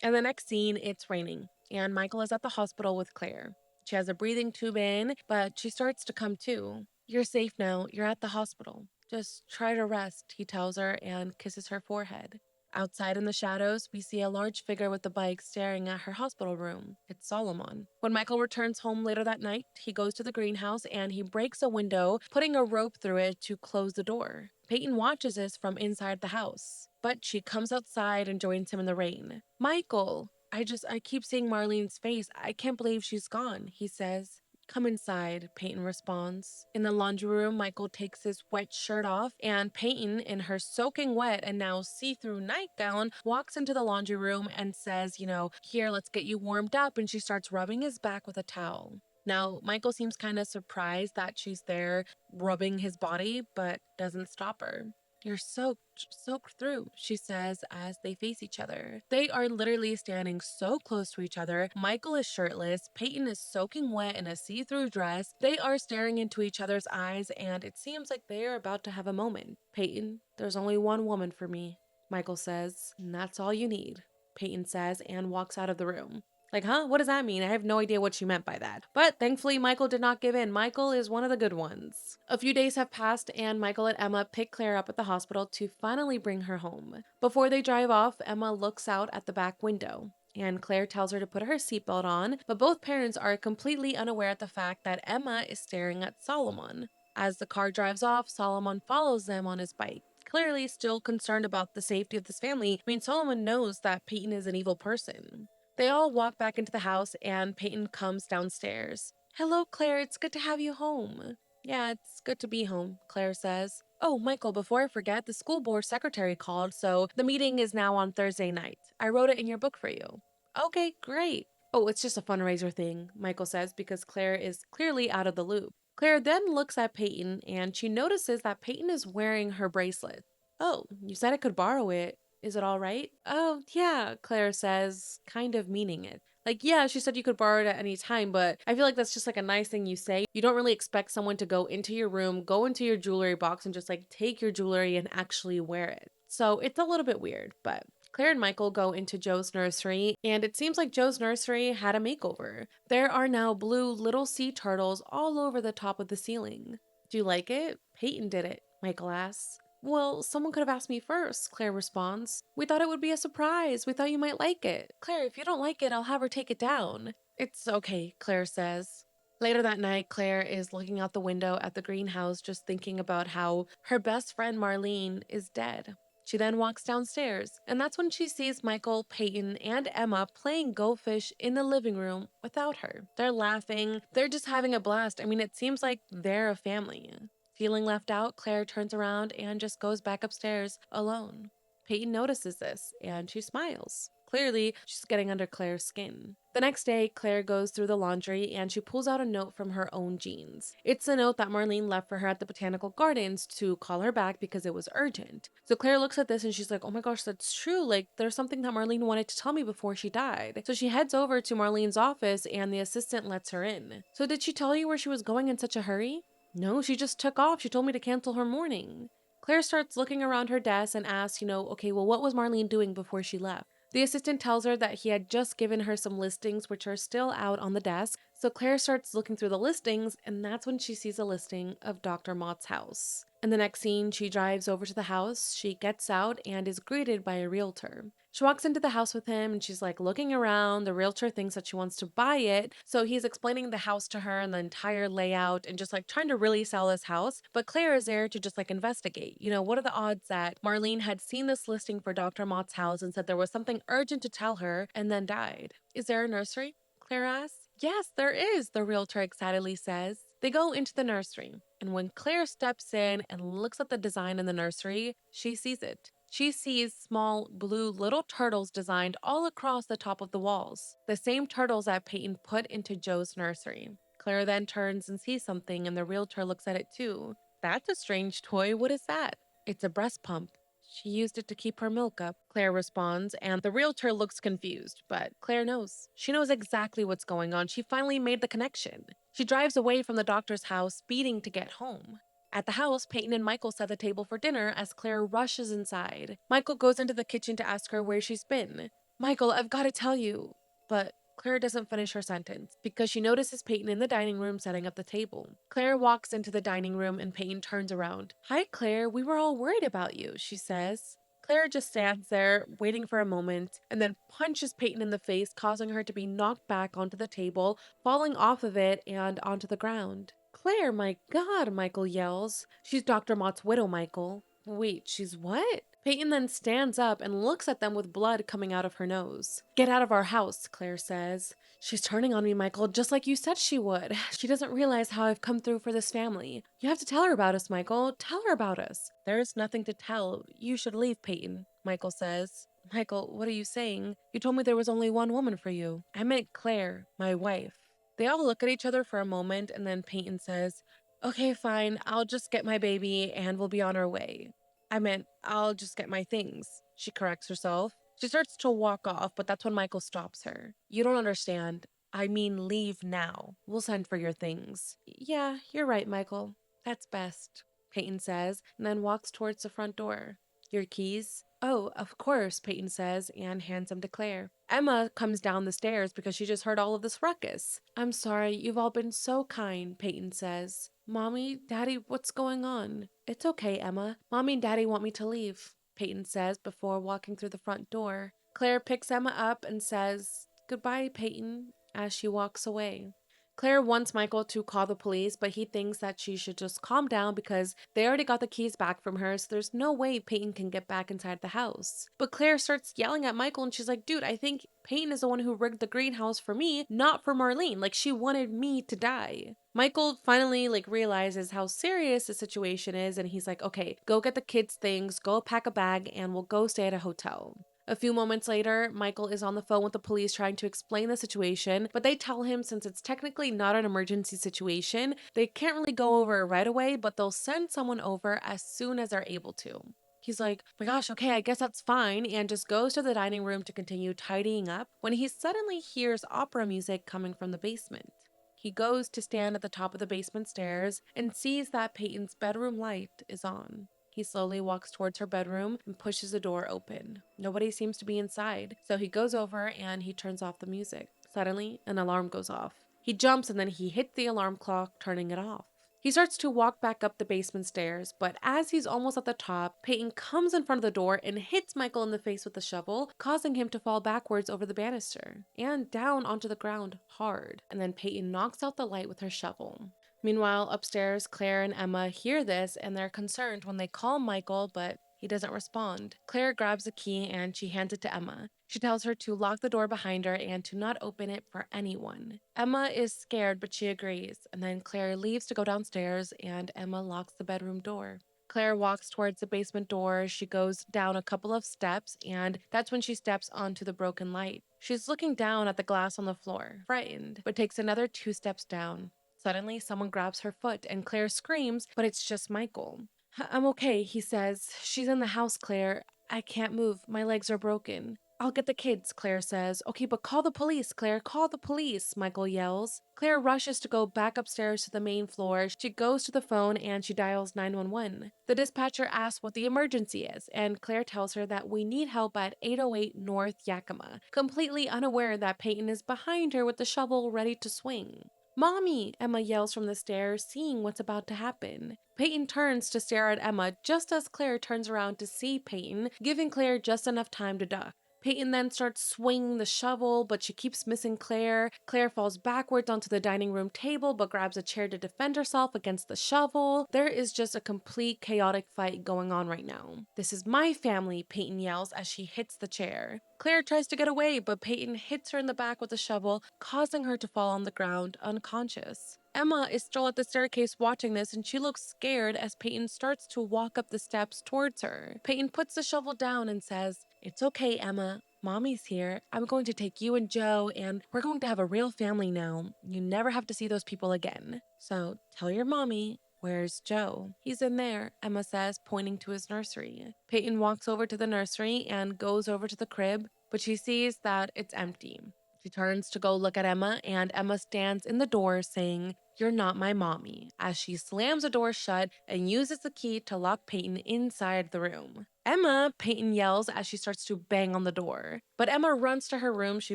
And the next scene, it's raining, and Michael is at the hospital with Claire. She has a breathing tube in, but she starts to come to. You're safe now. You're at the hospital. Just try to rest, he tells her and kisses her forehead. Outside in the shadows, we see a large figure with a bike staring at her hospital room. It's Solomon. When Michael returns home later that night, he goes to the greenhouse and he breaks a window, putting a rope through it to close the door. Peyton watches this from inside the house, but she comes outside and joins him in the rain. Michael! I keep seeing Marlene's face. I can't believe she's gone, he says. Come inside, Peyton responds. In the laundry room, Michael takes his wet shirt off, and Peyton, in her soaking wet and now see-through nightgown, walks into the laundry room and says, here, let's get you warmed up, and she starts rubbing his back with a towel. Now, Michael seems kind of surprised that she's there rubbing his body, but doesn't stop her. You're soaked through, she says as they face each other. They are literally standing so close to each other. Michael is shirtless, Peyton is soaking wet in a see-through dress. They are staring into each other's eyes, and it seems like they are about to have a moment. Peyton, there's only one woman for me, Michael says, and that's all you need, Peyton says and walks out of the room. Like, huh? What does that mean? I have no idea what she meant by that. But thankfully, Michael did not give in. Michael is one of the good ones. A few days have passed, and Michael and Emma pick Claire up at the hospital to finally bring her home. Before they drive off, Emma looks out at the back window, and Claire tells her to put her seatbelt on, but both parents are completely unaware of the fact that Emma is staring at Solomon. As the car drives off, Solomon follows them on his bike, clearly still concerned about the safety of this family. I mean, Solomon knows that Peyton is an evil person. They all walk back into the house and Peyton comes downstairs. Hello, Claire, it's good to have you home. Yeah, it's good to be home, Claire says. Oh, Michael, before I forget, the school board secretary called, so the meeting is now on Thursday night. I wrote it in your book for you. Okay, great. Oh, it's just a fundraiser thing, Michael says, because Claire is clearly out of the loop. Claire then looks at Peyton and she notices that Peyton is wearing her bracelet. Oh, you said I could borrow it. Is it all right? Oh, yeah, Claire says, kind of meaning it. Like, yeah, she said you could borrow it at any time, but I feel like that's just like a nice thing you say. You don't really expect someone to go into your room, go into your jewelry box, and just like take your jewelry and actually wear it. So it's a little bit weird, but Claire and Michael go into Joe's nursery, and it seems like Joe's nursery had a makeover. There are now blue little sea turtles all over the top of the ceiling. Do you like it? Peyton did it, Michael asks. Well, someone could have asked me first, Claire responds. We thought it would be a surprise. We thought you might like it. Claire, if you don't like it, I'll have her take it down. It's okay, Claire says. Later that night, Claire is looking out the window at the greenhouse, just thinking about how her best friend Marlene is dead. She then walks downstairs, and that's when she sees Michael, Peyton, and Emma playing Go Fish in the living room without her. They're laughing, they're just having a blast. I mean, it seems like they're a family. Feeling left out, Claire turns around and just goes back upstairs alone. Peyton notices this and she smiles. Clearly, she's getting under Claire's skin. The next day, Claire goes through the laundry and she pulls out a note from her own jeans. It's a note that Marlene left for her at the botanical gardens to call her back because it was urgent. So Claire looks at this and she's like, oh my gosh, that's true. Like, there's something that Marlene wanted to tell me before she died. So she heads over to Marlene's office and the assistant lets her in. So did she tell you where she was going in such a hurry? No, she just took off. She told me to cancel her morning. Claire starts looking around her desk and asks, okay, well, what was Marlene doing before she left? The assistant tells her that he had just given her some listings which are still out on the desk. So Claire starts looking through the listings, and that's when she sees a listing of Dr. Mott's house. In the next scene, she drives over to the house, she gets out, and is greeted by a realtor. She walks into the house with him and she's like looking around. The realtor thinks that she wants to buy it. So he's explaining the house to her and the entire layout and just like trying to really sell this house. But Claire is there to just like investigate. What are the odds that Marlene had seen this listing for Dr. Mott's house and said there was something urgent to tell her and then died? Is there a nursery? Claire asks. Yes, there is, the realtor excitedly says. They go into the nursery, and when Claire steps in and looks at the design in the nursery, she sees it. She sees small blue little turtles designed all across the top of the walls, the same turtles that Peyton put into Joe's nursery. Claire then turns and sees something, and the realtor looks at it too. That's a strange toy. What is that? It's a breast pump. She used it to keep her milk up, Claire responds, and the realtor looks confused, but Claire knows. She knows exactly what's going on. She finally made the connection. She drives away from the doctor's house, speeding to get home. At the house, Peyton and Michael set the table for dinner as Claire rushes inside. Michael goes into the kitchen to ask her where she's been. Michael, I've got to tell you. But Claire doesn't finish her sentence because she notices Peyton in the dining room setting up the table. Claire walks into the dining room and Peyton turns around. Hi, Claire, we were all worried about you, she says. Claire just stands there, waiting for a moment, and then punches Peyton in the face, causing her to be knocked back onto the table, falling off of it and onto the ground. Claire, my God, Michael yells. She's Dr. Mott's widow, Michael. Wait, she's what? Peyton then stands up and looks at them with blood coming out of her nose. Get out of our house, Claire says. She's turning on me, Michael, just like you said she would. She doesn't realize how I've come through for this family. You have to tell her about us, Michael. Tell her about us. There's nothing to tell. You should leave, Peyton, Michael says. Michael, what are you saying? You told me there was only one woman for you. I meant Claire, my wife. They all look at each other for a moment, and then Peyton says, okay, fine, I'll just get my baby and we'll be on our way. I meant, I'll just get my things, she corrects herself. She starts to walk off, but that's when Michael stops her. You don't understand. I mean, leave now. We'll send for your things. Yeah, you're right, Michael. That's best, Peyton says, and then walks towards the front door. Your keys? Oh, of course, Peyton says and hands them to Claire. Emma comes down the stairs because she just heard all of this ruckus. I'm sorry, you've all been so kind, Peyton says. Mommy, Daddy, what's going on? It's okay, Emma. Mommy and Daddy want me to leave, Peyton says before walking through the front door. Claire picks Emma up and says, goodbye, Peyton, as she walks away. Claire wants Michael to call the police, but he thinks that she should just calm down because they already got the keys back from her, so there's no way Peyton can get back inside the house. But Claire starts yelling at Michael and she's like, dude, I think Peyton is the one who rigged the greenhouse for me, not for Marlene. Like, she wanted me to die. Michael finally realizes how serious the situation is and he's like, okay, go get the kids' things, go pack a bag, and we'll go stay at a hotel. A few moments later, Michael is on the phone with the police trying to explain the situation, but they tell him since it's technically not an emergency situation, they can't really go over it right away, but they'll send someone over as soon as they're able to. He's like, my gosh, okay, I guess that's fine, and just goes to the dining room to continue tidying up when he suddenly hears opera music coming from the basement. He goes to stand at the top of the basement stairs and sees that Peyton's bedroom light is on. He slowly walks towards her bedroom and pushes the door open. Nobody seems to be inside, so he goes over and he turns off the music. Suddenly, an alarm goes off. He jumps and then he hits the alarm clock, turning it off. He starts to walk back up the basement stairs, but as he's almost at the top, Peyton comes in front of the door and hits Michael in the face with the shovel, causing him to fall backwards over the banister and down onto the ground hard. And then Peyton knocks out the light with her shovel. Meanwhile, upstairs, Claire and Emma hear this and they're concerned when they call Michael, but He doesn't respond. Claire grabs a key and she hands it to Emma. She tells her to lock the door behind her and to not open it for anyone. Emma is scared, but she agrees, and then Claire leaves to go downstairs and Emma locks the bedroom door. Claire walks towards the basement door. She goes down a couple of steps, and that's when she steps onto the broken light. She's looking down at the glass on the floor, frightened, but takes another 2 steps down. Suddenly, someone grabs her foot, and Claire screams, but it's just Michael. I'm okay, he says. She's in the house, Claire. I can't move. My legs are broken. I'll get the kids, Claire says. Okay, but call the police, Claire. Call the police, Michael yells. Claire rushes to go back upstairs to the main floor. She goes to the phone and she dials 911. The dispatcher asks what the emergency is, and Claire tells her that we need help at 808 North Yakima, completely unaware that Peyton is behind her with the shovel ready to swing. Mommy, Emma yells from the stairs, seeing what's about to happen. Peyton turns to stare at Emma just as Claire turns around to see Peyton, giving Claire just enough time to duck. Peyton then starts swinging the shovel, but she keeps missing Claire. Claire falls backwards onto the dining room table, but grabs a chair to defend herself against the shovel. There is just a complete chaotic fight going on right now. This is my family, Peyton yells as she hits the chair. Claire tries to get away, but Peyton hits her in the back with a shovel, causing her to fall on the ground unconscious. Emma is still at the staircase watching this, and she looks scared as Peyton starts to walk up the steps towards her. Peyton puts the shovel down and says, "It's okay, Emma. Mommy's here. I'm going to take you and Joe, and we're going to have a real family now. You never have to see those people again. So tell your mommy, where's Joe?" "He's in there," Emma says, pointing to his nursery. Peyton walks over to the nursery and goes over to the crib, but she sees that it's empty. She turns to go look at Emma, and Emma stands in the door saying, "You're not my mommy," as she slams the door shut and uses the key to lock Peyton inside the room. "Emma," Peyton yells as she starts to bang on the door. But Emma runs to her room, she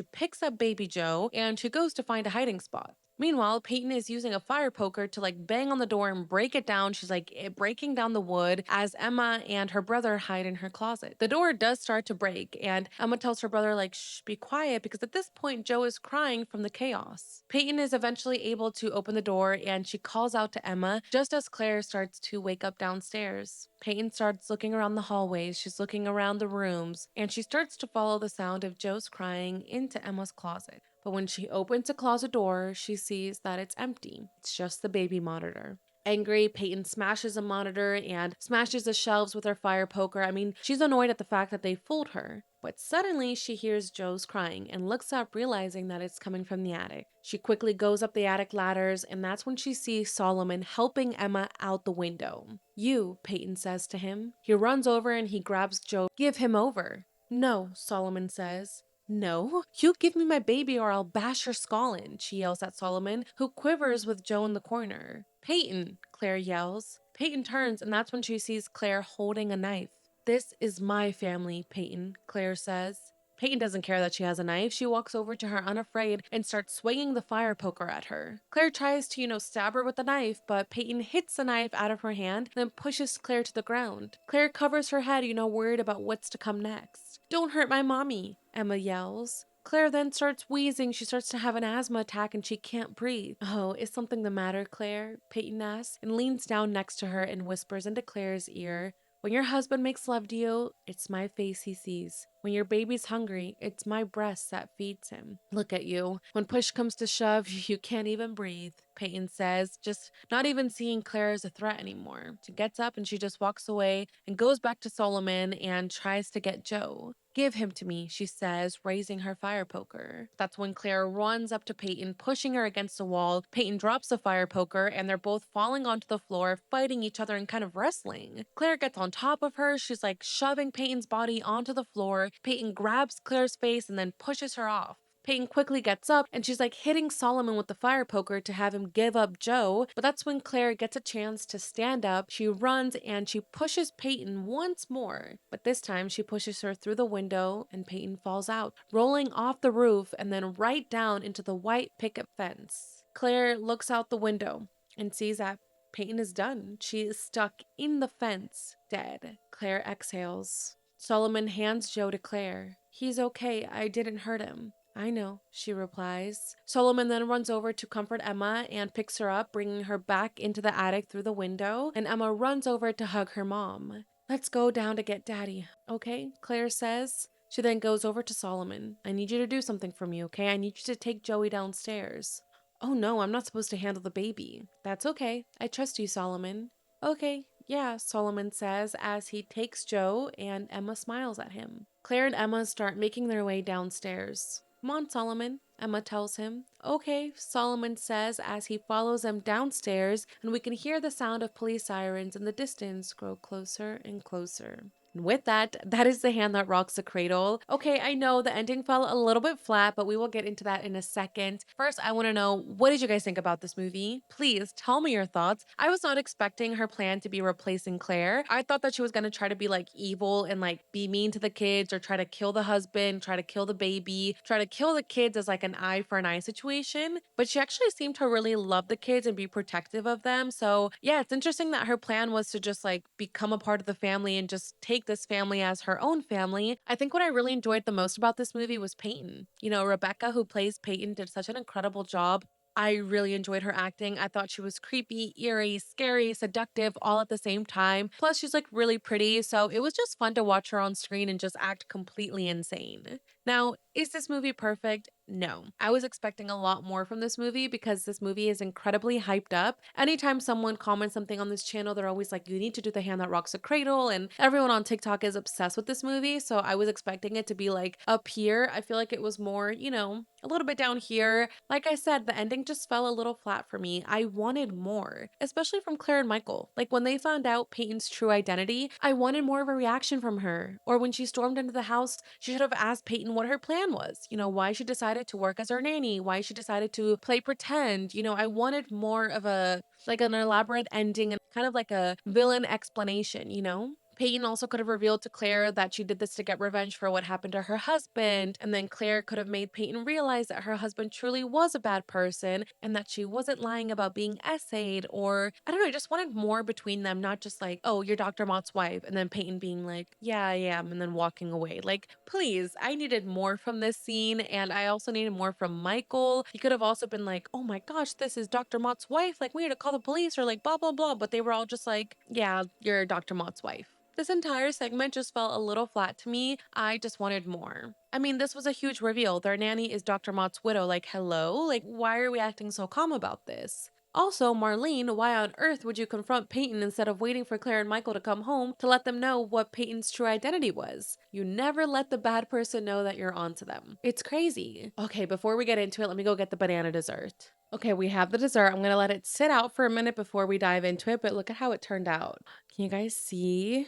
picks up baby Joe, and she goes to find a hiding spot. Meanwhile, Peyton is using a fire poker to bang on the door and break it down. She's breaking down the wood as Emma and her brother hide in her closet. The door does start to break, and Emma tells her brother shh, be quiet, because at this point Joe is crying from the chaos. Peyton is eventually able to open the door and she calls out to Emma just as Claire starts to wake up downstairs. Peyton starts looking around the hallways, she's looking around the rooms, and she starts to follow the sound of Joe's crying into Emma's closet. But when she opens the closet door, she sees that it's empty. It's just the baby monitor. Angry, Peyton smashes a monitor and smashes the shelves with her fire poker. She's annoyed at the fact that they fooled her. But suddenly she hears Joe's crying and looks up, realizing that it's coming from the attic. She quickly goes up the attic ladders, and that's when she sees Solomon helping Emma out the window. "You," Peyton says to him. He runs over and he grabs Joe. "Give him over." "No," Solomon says. "No, you give me my baby or I'll bash your skull in," she yells at Solomon, who quivers with Joe in the corner. "Peyton," Claire yells. Peyton turns, and that's when she sees Claire holding a knife. "This is my family, Peyton," Claire says. Peyton doesn't care that she has a knife. She walks over to her unafraid and starts swinging the fire poker at her. Claire tries to, stab her with the knife, but Peyton hits the knife out of her hand, then pushes Claire to the ground. Claire covers her head, worried about what's to come next. "Don't hurt my mommy," Emma yells. Claire then starts wheezing. She starts to have an asthma attack and she can't breathe. "Oh, is something the matter, Claire?" Peyton asks and leans down next to her and whispers into Claire's ear, "When your husband makes love to you, it's my face he sees. When your baby's hungry, it's my breast that feeds him. Look at you. When push comes to shove, you can't even breathe," Peyton says, just not even seeing Claire as a threat anymore. She gets up and she just walks away and goes back to Solomon and tries to get Joe. "Give him to me," she says, raising her fire poker. That's when Claire runs up to Peyton, pushing her against the wall. Peyton drops the fire poker, and they're both falling onto the floor, fighting each other and kind of wrestling. Claire gets on top of her. She's shoving Peyton's body onto the floor. Peyton grabs Claire's face and then pushes her off. Peyton quickly gets up and she's hitting Solomon with the fire poker to have him give up Joe, but that's when Claire gets a chance to stand up. She runs and she pushes Peyton once more, but this time she pushes her through the window and Peyton falls out, rolling off the roof and then right down into the white picket fence. Claire looks out the window and sees that Peyton is done. She is stuck in the fence, dead. Claire exhales. Solomon hands Joe to Claire. "He's okay. I didn't hurt him." "I know," she replies. Solomon then runs over to comfort Emma and picks her up, bringing her back into the attic through the window, and Emma runs over to hug her mom. Let's go down to get daddy, okay? Claire says. She then goes over to Solomon. I need you to do something for me, okay? I need you to take Joey downstairs. Oh no, I'm not supposed to handle the baby. That's okay. I trust you, Solomon. Okay, yeah, Solomon says as he takes Joe and Emma smiles at him. Claire and Emma start making their way downstairs. Come on, Solomon, Emma tells him. Okay, Solomon says as he follows them downstairs, and we can hear the sound of police sirens in the distance grow closer and closer. And with that, that is The Hand That Rocks the Cradle. Okay, I know the ending fell a little bit flat, but we will get into that in a second. First, I want to know, what did you guys think about this movie? Please tell me your thoughts. I was not expecting her plan to be replacing Claire. I thought that she was going to try to be like evil and like be mean to the kids or try to kill the husband, try to kill the baby, try to kill the kids as like an eye for an eye situation. But she actually seemed to really love the kids and be protective of them. So yeah, it's interesting that her plan was to just like become a part of the family and just take this family as her own family. I think what I really enjoyed the most about this movie was Peyton. You know, Rebecca, who plays Peyton, did such an incredible job. I really enjoyed her acting. I thought she was creepy, eerie, scary, seductive all at the same time. Plus, she's like really pretty. So it was just fun to watch her on screen and just act completely insane. Now, is this movie perfect? No. I was expecting a lot more from this movie because this movie is incredibly hyped up. Anytime someone comments something on this channel, they're always like, you need to do The Hand That Rocks the Cradle. And everyone on TikTok is obsessed with this movie. So I was expecting it to be like up here. I feel like it was more, you know, a little bit down here. Like I said, the ending just fell a little flat for me. I wanted more, especially from Claire and Michael. Like when they found out Peyton's true identity, I wanted more of a reaction from her. Or when she stormed into the house, she should have asked Peyton what her plan was. You know, why she decided to work as her nanny, why she decided to play pretend. You know, I wanted more of a like an elaborate ending and kind of like a villain explanation, you know? Peyton also could have revealed to Claire that she did this to get revenge for what happened to her husband, and then Claire could have made Peyton realize that her husband truly was a bad person and that she wasn't lying about being essayed, or I don't know, I just wanted more between them, not just like, oh, you're Dr. Mott's wife, and then Peyton being like, yeah, I am, and then walking away. Like, please, I needed more from this scene, and I also needed more from Michael. He could have also been like, oh my gosh, this is Dr. Mott's wife, like, we need to call the police, or like, blah, blah, blah, but they were all just like, yeah, you're Dr. Mott's wife. This entire segment just felt a little flat to me. I just wanted more. I mean, this was a huge reveal. Their nanny is Dr. Mott's widow. Like, hello? Like, why are we acting so calm about this? Also, Marlene, why on earth would you confront Peyton instead of waiting for Claire and Michael to come home to let them know what Peyton's true identity was? You never let the bad person know that you're onto them. It's crazy. Okay, before we get into it, let me go get the banana dessert. Okay, we have the dessert. I'm gonna let it sit out for a minute before we dive into it, but look at how it turned out. Can you guys see?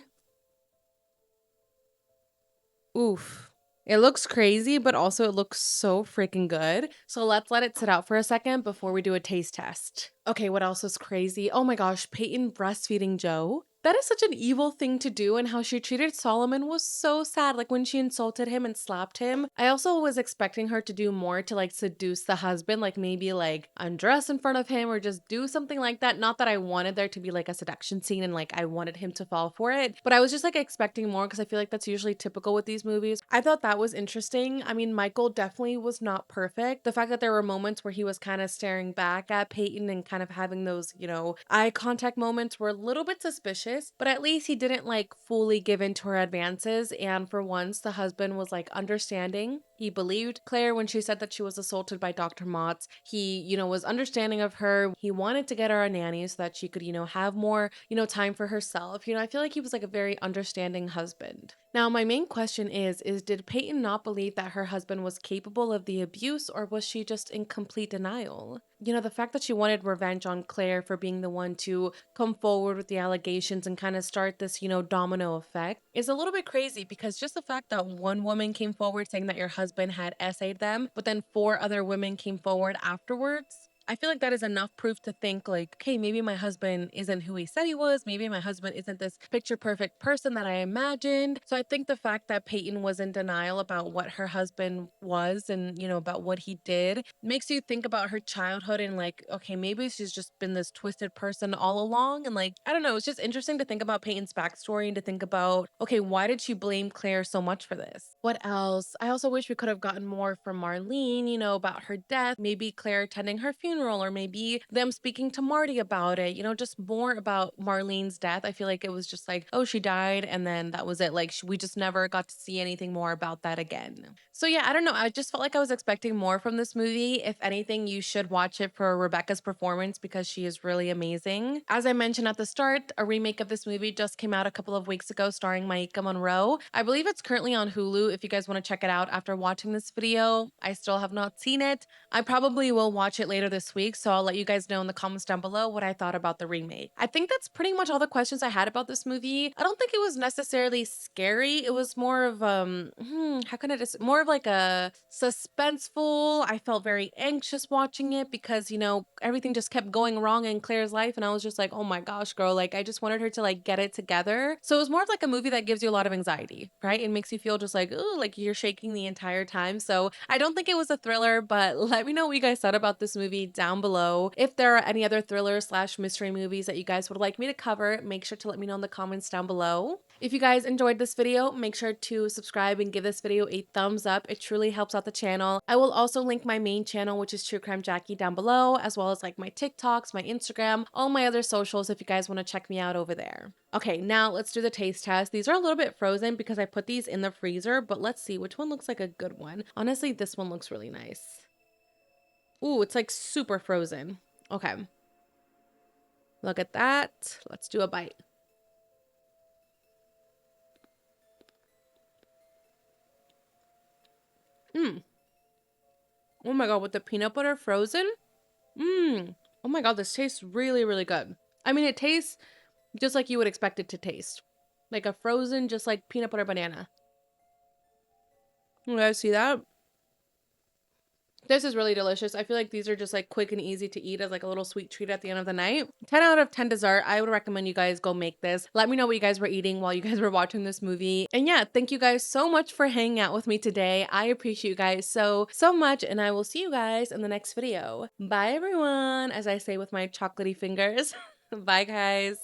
Oof. It looks crazy, but also it looks so freaking good. So let's let it sit out for a second before we do a taste test. Okay, what else is crazy? Oh my gosh, Peyton breastfeeding Joe. That is such an evil thing to do, and how she treated Solomon was so sad. Like when she insulted him and slapped him. I also was expecting her to do more to like seduce the husband, like maybe like undress in front of him or just do something like that. Not that I wanted there to be like a seduction scene and like I wanted him to fall for it, but I was just like expecting more because I feel like that's usually typical with these movies. I thought that was interesting. I mean, Michael definitely was not perfect. The fact that there were moments where he was kind of staring back at Peyton and kind of having those, you know, eye contact moments were a little bit suspicious, but at least he didn't like fully give in to her advances. And for once, the husband was like understanding. He believed Claire when she said that she was assaulted by Dr. Motz. He, you know, was understanding of her. He wanted to get her a nanny so that she could, you know, have more, you know, time for herself. You know, I feel like he was like a very understanding husband. Now, my main question is did Peyton not believe that her husband was capable of the abuse, or was she just in complete denial? You know, the fact that she wanted revenge on Claire for being the one to come forward with the allegations and kind of start this, you know, domino effect is a little bit crazy, because just the fact that one woman came forward saying that your husband had essayed them, but then four other women came forward afterwards, I feel like that is enough proof to think like, okay, maybe my husband isn't who he said he was. Maybe my husband isn't this picture perfect person that I imagined. So I think the fact that Peyton was in denial about what her husband was and, you know, about what he did makes you think about her childhood and like, okay, maybe she's just been this twisted person all along. And like, I don't know, it's just interesting to think about Peyton's backstory and to think about, okay, why did she blame Claire so much for this? What else? I also wish we could have gotten more from Marlene, you know, about her death, maybe Claire attending her funeral funeral, or maybe them speaking to Marty about it, you know, just more about Marlene's death. I feel like it was just like, oh, she died and then that was it. Like we just never got to see anything more about that again. So yeah, I don't know. I just felt like I was expecting more from this movie. If anything, you should watch it for Rebecca's performance because she is really amazing. As I mentioned at the start, a remake of this movie just came out a couple of weeks ago starring Maika Monroe. I believe it's currently on Hulu if you guys want to check it out after watching this video. I still have not seen it. I probably will watch it later this week, so I'll let you guys know in the comments down below what I thought about the remake. I think that's pretty much all the questions I had about this movie. I don't think it was necessarily scary. It was more of how can I just more of like a suspenseful. I felt very anxious watching it because, you know, everything just kept going wrong in Claire's life and I was just like, "Oh my gosh, girl, like I just wanted her to like get it together." So it was more of like a movie that gives you a lot of anxiety, right? It makes you feel just like, "Oh, like you're shaking the entire time." So I don't think it was a thriller, but let me know what you guys thought about this movie down below. If there are any other thriller slash mystery movies that you guys would like me to cover, make sure to let me know in the comments down below. If you guys enjoyed this video, make sure to subscribe and give this video a thumbs up. It truly helps out the channel. I will also link my main channel, which is True Crime Jackie, down below, as well as like my TikToks, my Instagram, all my other socials if you guys want to check me out over there. Okay, now let's do the taste test. These are a little bit frozen because I put these in the freezer, but let's see which one looks like a good one. Honestly, this one looks really nice. Ooh, it's like super frozen. Okay. Look at that. Let's do a bite. Mmm. Oh my god, with the peanut butter frozen? Mmm. Oh my god, this tastes really, really good. I mean, it tastes just like you would expect it to taste. Like a frozen, just like peanut butter banana. You guys see that? This is really delicious. I feel like these are just like quick and easy to eat as like a little sweet treat at the end of the night. 10 out of 10 dessert. I would recommend you guys go make this. Let me know what you guys were eating while you guys were watching this movie. And yeah, thank you guys so much for hanging out with me today. I appreciate you guys so much, and I will see you guys in the next video. Bye everyone, as I say with my chocolatey fingers. Bye guys.